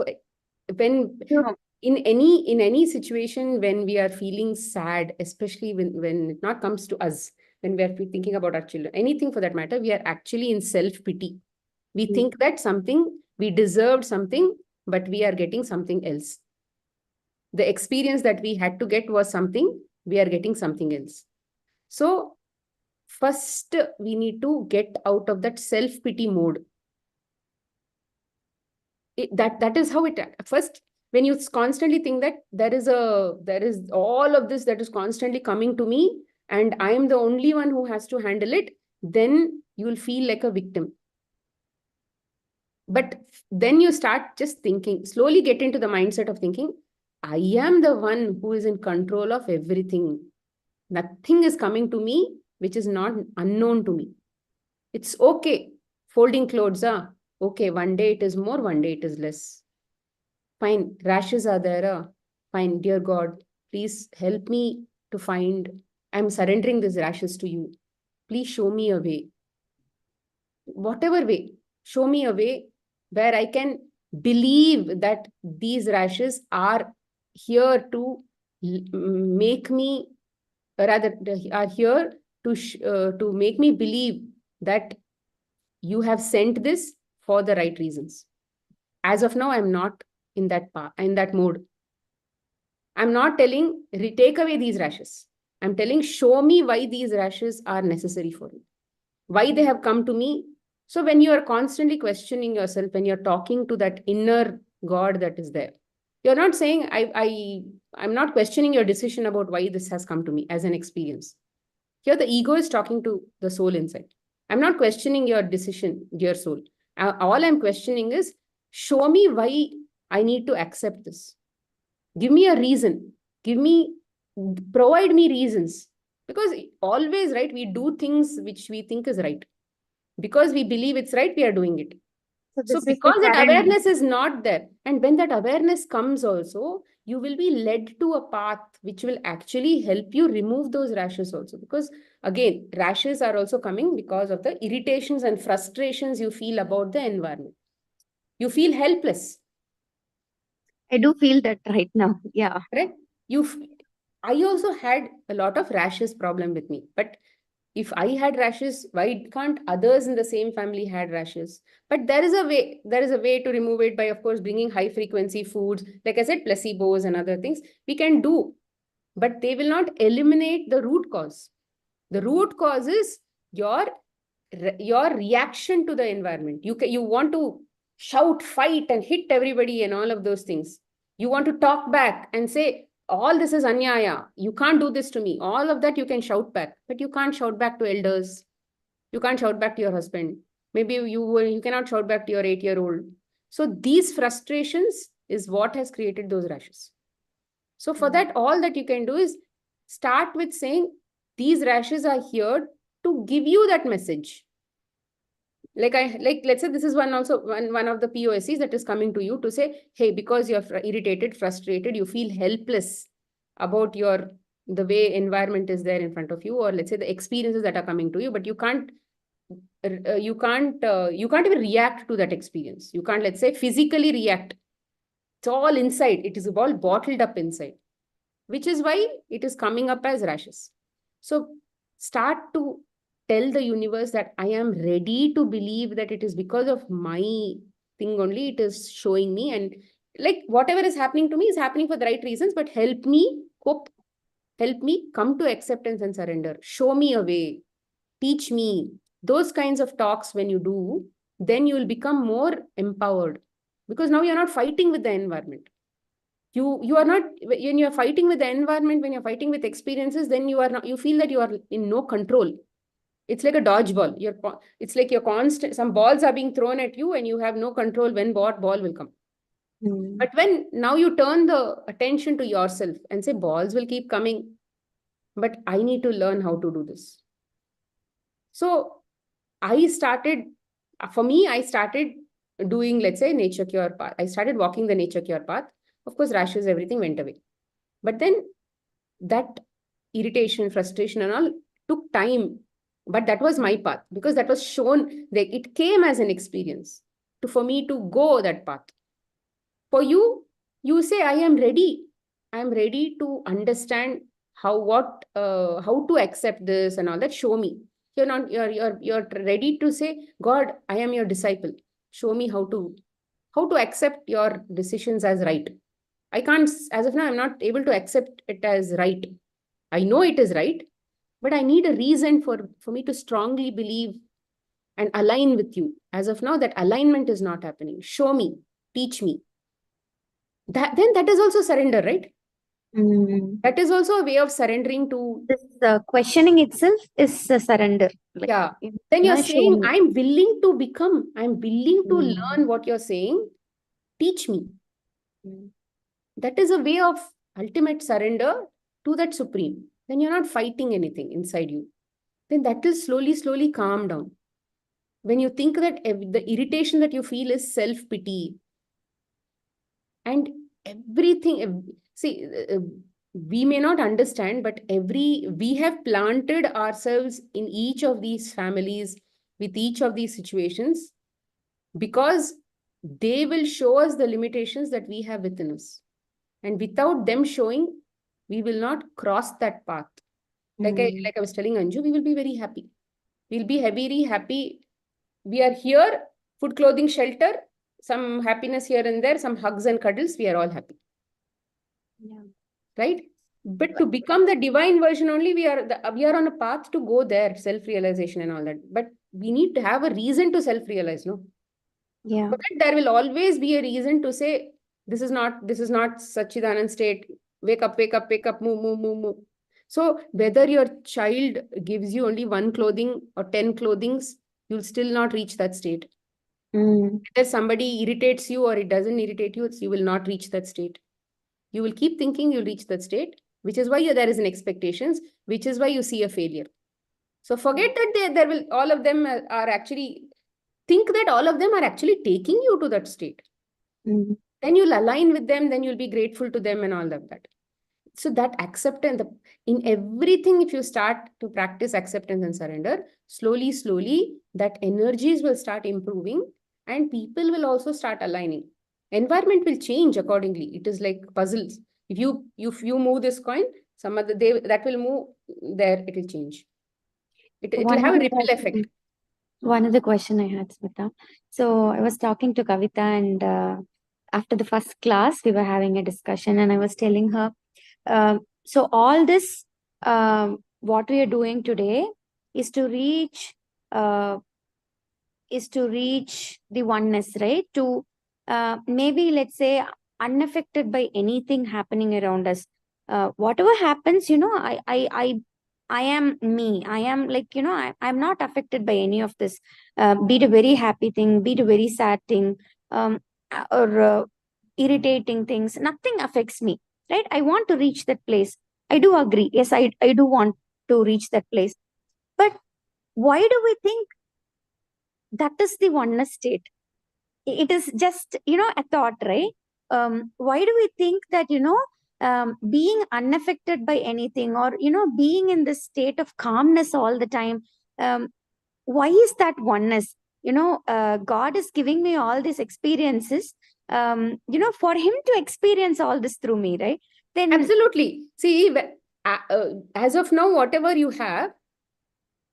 When no, in any situation, when we are feeling sad, especially when it not comes to us, when we are thinking about our children, anything for that matter, we are actually in self-pity. We think that we deserved something, but we are getting something else. The experience that we had to get was something, we are getting something else. So first we need to get out of that self-pity mode. That is how it first, when you constantly think that there is all of this that is constantly coming to me, and I am the only one who has to handle it, then you will feel like a victim. But then you start just thinking, slowly get into the mindset of thinking, I am the one who is in control of everything. Nothing is coming to me which is not unknown to me. It's okay. Folding clothes are okay. One day it is more, one day it is less. Fine. Rashes are there. Fine. Dear God, please help me to find. I'm surrendering these rashes to you. Please show me a way. Whatever way, show me a way where I can believe that these rashes are here to make me, rather, are here to make me believe that you have sent this for the right reasons. As of now, I'm not in that mode. I'm not telling take away these rashes. I'm telling, show me why these rashes are necessary for me, why they have come to me. So when you are constantly questioning yourself, when you're talking to that inner God that is there, you're not saying, I'm not questioning your decision about why this has come to me as an experience. Here the ego is talking to the soul inside. I'm not questioning your decision, dear soul. All I'm questioning is, show me why I need to accept this. Give me a reason. Provide me reasons. Because always, right, we do things which we think is right. Because we believe it's right, we are doing it. So this is the because that current. awareness is not there, and when that awareness comes also, you will be led to a path which will actually help you remove those rashes also. Because again, rashes are also coming because of the irritations and frustrations you feel about the environment. You feel helpless. I do feel that right now. Yeah. Right? I also had a lot of rashes problem with me. But if I had rashes, why can't others in the same family had rashes? But there is a way to remove it by, of course, bringing high frequency foods. Like I said, placebos and other things we can do, but they will not eliminate the root cause. The root cause is your reaction to the environment. You want to shout, fight, and hit everybody and all of those things. You want to talk back and say, all this is anyaya. You can't do this to me. All of that you can shout back, but you can't shout back to elders. You can't shout back to your husband. Maybe you cannot shout back to your 8-year-old. So these frustrations is what has created those rashes. So for that, all that you can do is start with saying, these rashes are here to give you that message. Let's say this is one of the POSs that is coming to you to say, hey, because you're irritated, frustrated, you feel helpless about the way environment is there in front of you, or let's say the experiences that are coming to you, but you can't even react to that experience. You can't, let's say, physically react. It's all inside. It is all bottled up inside, which is why it is coming up as rashes. So start to tell the universe that I am ready to believe that it is because of my thing only. It is showing me, and like whatever is happening to me is happening for the right reasons, but help me cope, help me come to acceptance and surrender. Show me a way, teach me. Those kinds of talks, when you do, then you will become more empowered, because now you're not fighting with the environment. You are not, when you're fighting with the environment, when you're fighting with experiences, then you feel that you are in no control. It's like a dodgeball. It's like you're constant, some balls are being thrown at you and you have no control when what ball will come. But when now you turn the attention to yourself and say, balls will keep coming, but I need to learn how to do this. So I started doing, let's say, nature cure path. I started walking the nature cure path. Of course, rashes, everything went away. But then that irritation, frustration and all took time. But that was my path, because that was shown, like it came as an experience for me to go that path. For you, you say, I am ready. I am ready to understand how to accept this and all that. Show me. You're ready to say, God, I am your disciple. Show me how to accept your decisions as right. I can't, as of now, I'm not able to accept it as right. I know it is right, but I need a reason for me to strongly believe and align with you. As of now, that alignment is not happening. Show me, teach me. That is also surrender, right? That is also a way of surrendering to this questioning itself is a surrender. Like, yeah. Then you're saying, showing. I'm willing to become, I'm willing to learn what you're saying. Teach me. That is a way of ultimate surrender to that supreme. Then you're not fighting anything inside you. Then that will slowly calm down. When you think that the irritation that you feel is self-pity and everything, see, we may not understand, but we have planted ourselves in each of these families with each of these situations, because they will show us the limitations that we have within us. And without them showing, we will not cross that path. Like I was telling Anju, we will be very happy. We'll be very happy. We are here, food, clothing, shelter, some happiness here and there, some hugs and cuddles, we are all happy. Yeah. Right? But to become the divine version only, we are on a path to go there, self-realization and all that. But we need to have a reason to self-realize, no? Yeah. But there will always be a reason to say, this is not Sachidanand state. Wake up, move. So whether your child gives you only 1 clothing or 10 clothings, you'll still not reach that state. Whether somebody irritates you or it doesn't irritate you, you will not reach that state. You will keep thinking you'll reach that state, which is why there is an expectations, which is why you see a failure. So forget that all of them are actually, think that all of them are actually taking you to that state. Then you'll align with them, then you'll be grateful to them and all of that. So that acceptance, in everything, if you start to practice acceptance and surrender, slowly, that energies will start improving and people will also start aligning. Environment will change accordingly. It is like puzzles. If you move this coin, some other, that will move there, it will change. It will One have a other ripple question- effect. One other question I had, Smita. So I was talking to Kavita, and after the first class, we were having a discussion, and I was telling her, so all this, what we are doing today is to reach the oneness, right? To maybe, let's say, unaffected by anything happening around us. Whatever happens, I am me. I am like, I'm not affected by any of this. Be it a very happy thing, be it a very sad thing, or irritating things. Nothing affects me, right? I want to reach that place. I do agree. Yes, I do want to reach that place. But why do we think that is the oneness state? It is just, a thought, right? Why do we think that, being unaffected by anything, or, being in this state of calmness all the time, why is that oneness? God is giving me all these experiences, for him to experience all this through me, right? Then Absolutely. See, as of now, whatever you have,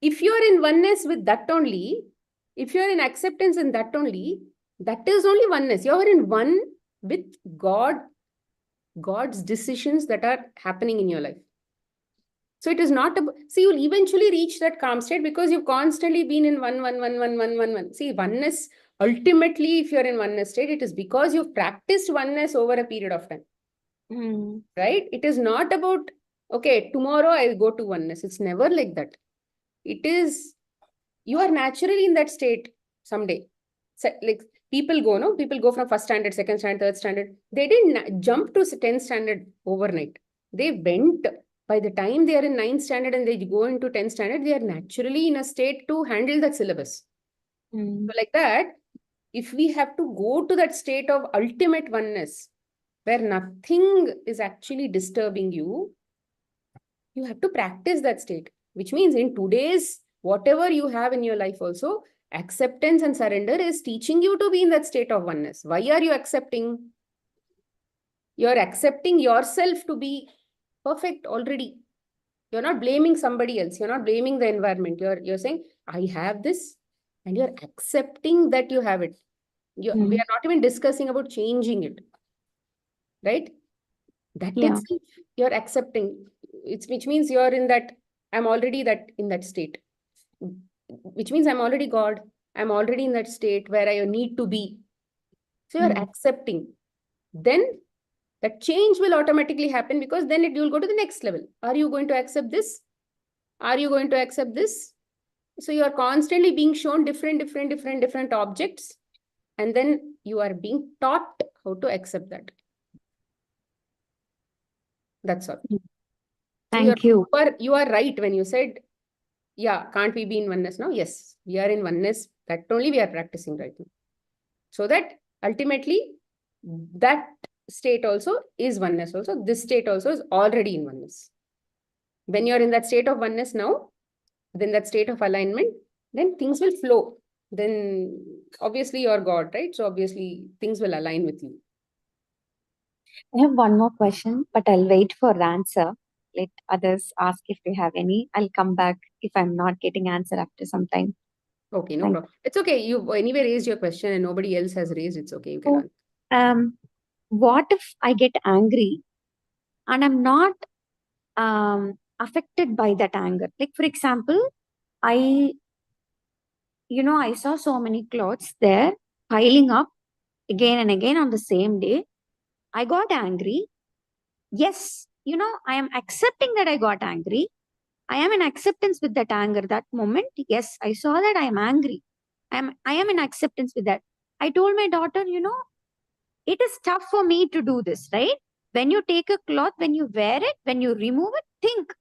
if you are in oneness with that only, if you are in acceptance in that only, that is only oneness. You are in one with God, God's decisions that are happening in your life. So it is not about, see, you'll eventually reach that calm state because you've constantly been in one. See, oneness, ultimately, if you're in oneness state, it is because you've practiced oneness over a period of time. Right? It is not about, okay, tomorrow I'll go to oneness. It's never like that. It is, you are naturally in that state someday. So, like people go from first standard, second standard, third standard. They didn't jump to 10th standard overnight. They went, by the time they are in 9th standard and they go into 10th standard, they are naturally in a state to handle that syllabus. So like that, if we have to go to that state of ultimate oneness, where nothing is actually disturbing you, you have to practice that state, which means in today's, whatever you have in your life also, acceptance and surrender is teaching you to be in that state of oneness. Why are you accepting? You're accepting yourself to be perfect already. You're not blaming somebody else. You're not blaming the environment. You're saying, I have this, and you're accepting that you have it. We are not even discussing about changing it. Right? That itself, you're accepting. Which means you're in that, I'm already in that state. Which means I'm already God. I'm already in that state where I need to be. So you're accepting. Then that change will automatically happen, because then you'll go to the next level. Are you going to accept this? Are you going to accept this? So you are constantly being shown different objects, and then you are being taught how to accept that. That's all. Thank you. You are right when you said, yeah, can't we be in oneness now? Yes, we are in oneness. That only we are practicing right now. So that ultimately, that state also is oneness also. This state also is already in oneness. When you're in that state of oneness now, then that state of alignment, then things will flow. Then obviously you're God, right? So obviously things will align with you. I have one more question, but I'll wait for the answer. Let others ask if they have any. I'll come back if I'm not getting answer after some time. Okay, no Thank problem. It's okay. You anyway raised your question and nobody else has raised. It's okay. You can answer. What if I get angry and I'm not affected by that anger? Like, for example, I saw so many clothes there piling up again and again on the same day. I got angry. Yes, I am accepting that I got angry. I am in acceptance with that anger, that moment. Yes, I saw that I am angry. I am in acceptance with that. I told my daughter, it is tough for me to do this, right? When you take a cloth, when you wear it, when you remove it, think,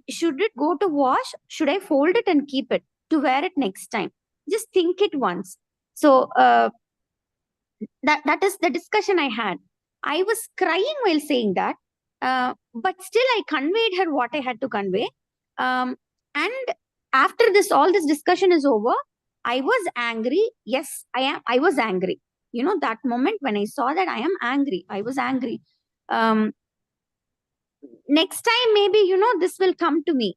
should it go to wash? Should I fold it and keep it to wear it next time? Just think it once. So that is the discussion I had. I was crying while saying that, but still I conveyed her what I had to convey. And after all this discussion is over, I was angry. Yes, I was angry. That moment when I saw that I am angry, I was angry. next time, maybe, this will come to me,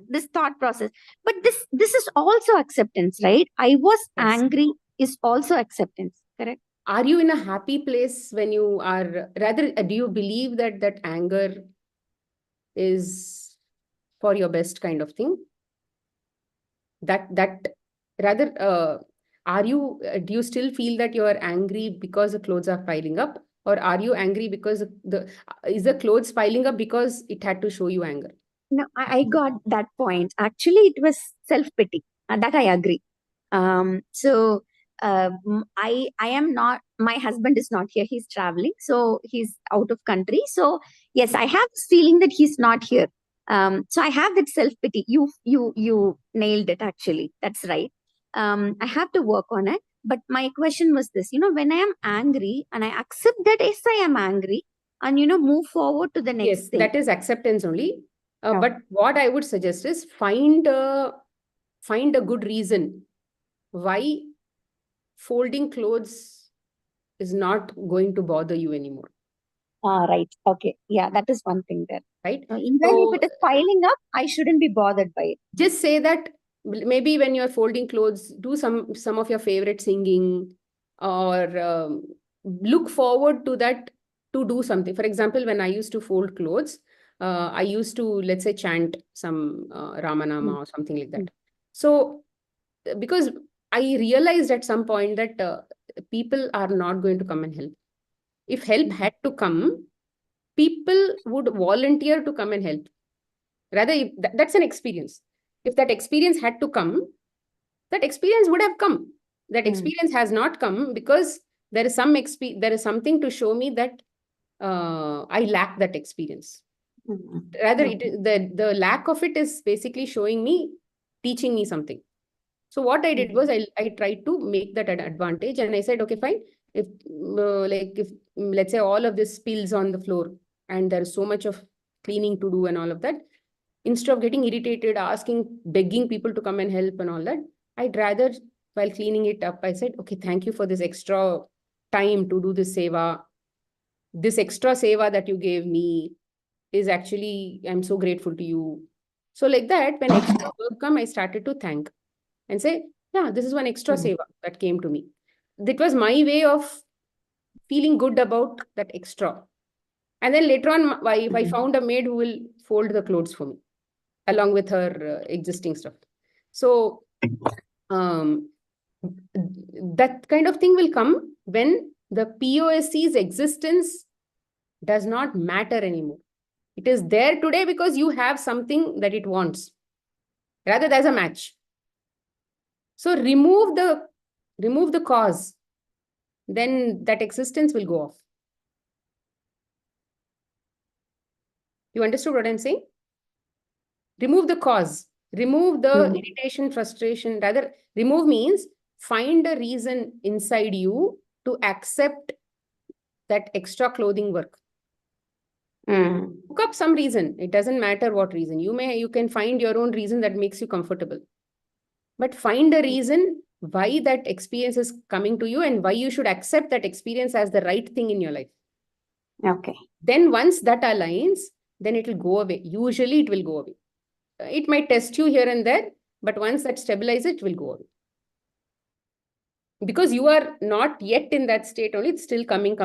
this thought process. But this is also acceptance, right? I was Yes. angry is also acceptance, correct? Are you in a happy place when you are, rather, do you believe that that anger is for your best kind of thing? That rather, are you, do you still feel that you are angry because the clothes are piling up? Or are you angry because is the clothes piling up because it had to show you anger? No, I got that point. Actually, it was self-pity. That I agree. So I am not, my husband is not here. He's traveling. So he's out of country. So yes, I have this feeling that he's not here. So I have that self-pity. You nailed it, actually. That's right. I have to work on it. But my question was this, when I am angry and I accept that, yes, I am angry, and, move forward to the next Yes, thing. that is acceptance only. Yeah. But what I would suggest is find a good reason why folding clothes is not going to bother you anymore, Right. Okay. Yeah, that is one thing there. right? Even So if it is piling up, I shouldn't be bothered by it. just say that maybe when you're folding clothes, do some of your favorite singing, or look forward to that, to do something. For example, when I used to fold clothes, I used to, let's say, chant some Ramanama or something like that. So because I realized at some point that people are not going to come and help. If help had to come, people would volunteer to come and help. Rather, that's an experience. If that experience had to come, that experience would have come. That experience has not come because there is there is something to show me that I lack that experience. Rather, the lack of it is basically showing me, teaching me something. So what I did was I tried to make that an advantage, and I said, okay, fine. If if let's say all of this spills on the floor and there's so much of cleaning to do and all of that, instead of getting irritated, asking, begging people to come and help and all that, I'd rather, while cleaning it up, I said, okay, thank you for this extra time to do this seva. This extra seva that you gave me is actually, I'm so grateful to you. So like that, when extra work come, I started to thank and say, yeah, this is one extra seva that came to me. That was my way of feeling good about that extra. And then later on, I found a maid who will fold the clothes for me along with her existing stuff. So um, that kind of thing will come when the POSC's existence does not matter anymore. It is there today because you have something that it wants. Rather, there's a match. So remove the cause, then that existence will go off. You understood what I'm saying? Remove the cause, remove the irritation, frustration. Rather, remove means find a reason inside you to accept that extra clothing work. Look up some reason. It doesn't matter what reason. You can find your own reason that makes you comfortable. But find a reason why that experience is coming to you and why you should accept that experience as the right thing in your life. Okay. Then once that aligns, then it will go away. Usually it will go away. It might test you here and there, but once that stabilizes, it will go away. Because you are not yet in that state only, it's still coming.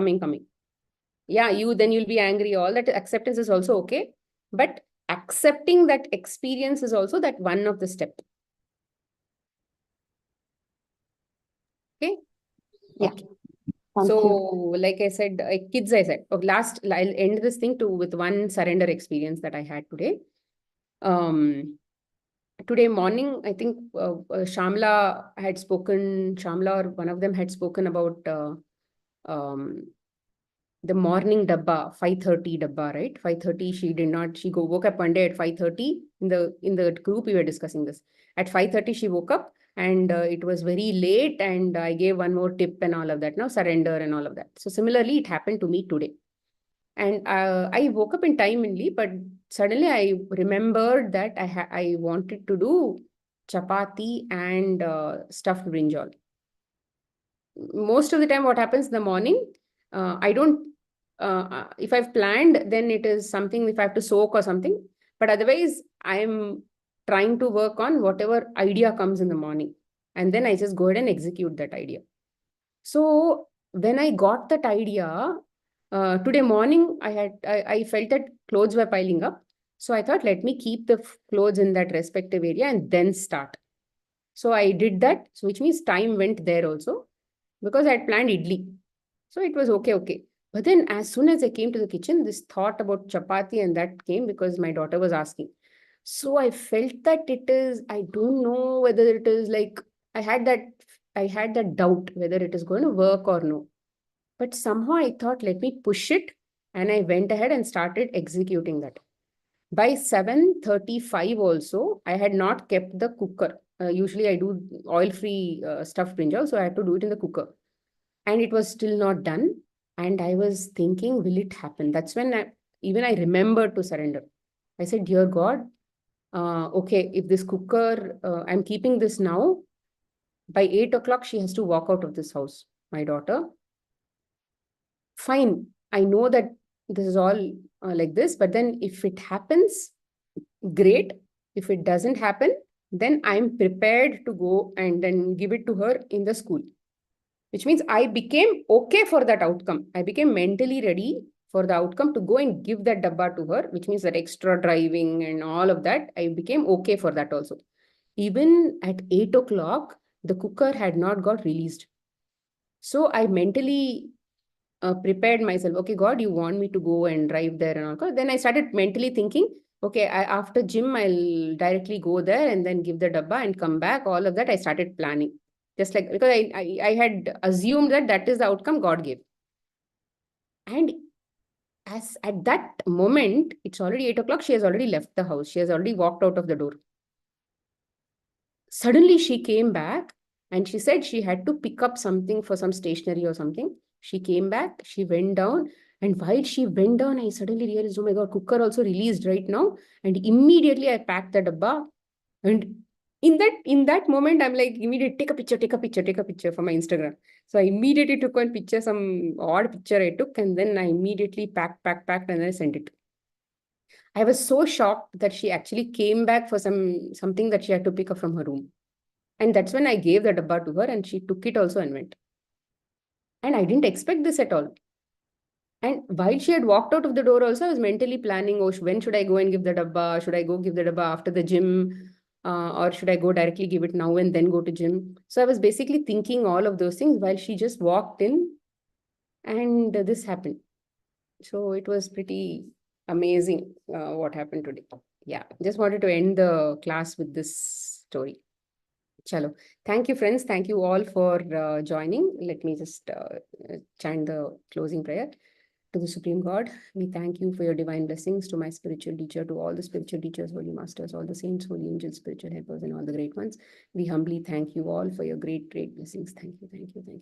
Yeah, then you'll be angry. All that acceptance is also okay. But accepting that experience is also that one of the steps. Okay? Yeah. Okay. Thank So, you. like I said, kids, I said, I'll end this thing with one surrender experience that I had today. Today morning, I think Shamla or one of them had spoken about um, the morning dabba, 5:30 dabba, right? 5:30, she woke up one day at 5:30. In the group, we were discussing this. At 5:30, she woke up and it was very late, and I gave one more tip and all of that, now surrender and all of that. So similarly, it happened to me today. And I woke up in time only, but suddenly I remembered that I wanted to do chapati and stuffed brinjal. Most of the time, what happens in the morning, I don't if I've planned, then it is something if I have to soak or something. But otherwise, I'm trying to work on whatever idea comes in the morning. And then I just go ahead and execute that idea. So when I got that idea, today morning, I felt that clothes were piling up. So I thought, let me keep the clothes in that respective area and then start. So I did that, so which means time went there also, because I had planned idli. So it was okay. But then as soon as I came to the kitchen, this thought about chapati and that came because my daughter was asking. So I felt that it is, I don't know whether it is like, I had that doubt whether it is going to work or no. But somehow I thought, let me push it. And I went ahead and started executing that. By 7:35 also, I had not kept the cooker. Usually I do oil-free stuffed brinjal, so I had to do it in the cooker. And it was still not done. And I was thinking, will it happen? That's when I remembered to surrender. I said, dear God, okay, if this cooker, I'm keeping this now, by 8 o'clock, she has to walk out of this house, my daughter. Fine, I know that this is all like this, but then if it happens, great. If it doesn't happen, then I'm prepared to go and then give it to her in the school. Which means I became okay for that outcome. I became mentally ready for the outcome to go and give that dabba to her, which means that extra driving and all of that, I became okay for that also. Even at 8 o'clock, the cooker had not got released. So I mentally prepared myself. Okay, God, you want me to go and drive there and all. Then I started mentally thinking, okay, after gym, I'll directly go there and then give the dabba and come back. All of that I started planning. Just like, because I had assumed that that is the outcome God gave. And as at that moment, it's already 8 o'clock. She has already left the house. She has already walked out of the door. Suddenly she came back and she said she had to pick up something for some stationery or something. She came back, she went down, and while she went down, I suddenly realized, oh my God, cooker also released right now. And immediately I packed the dabba. And in that moment, I'm like, immediately take a picture for my Instagram. So I immediately took one picture, some odd picture I took, and then I immediately packed, and I sent it. I was so shocked that she actually came back for something that she had to pick up from her room. And that's when I gave the dabba to her and she took it also and went. And I didn't expect this at all. And while she had walked out of the door also, I was mentally planning, oh, when should I go and give the dabba? Should I go give the dabba after the gym? Or should I go directly give it now and then go to gym? So I was basically thinking all of those things while she just walked in and this happened. So it was pretty amazing what happened today. Yeah, just wanted to end the class with this story. Chalo. Thank you, friends. Thank you all for joining. Let me just chant the closing prayer. To the Supreme God, we thank you for your divine blessings, to my spiritual teacher, to all the spiritual teachers, holy masters, all the saints, holy angels, spiritual helpers, and all the great ones. We humbly thank you all for your great blessings. Thank you.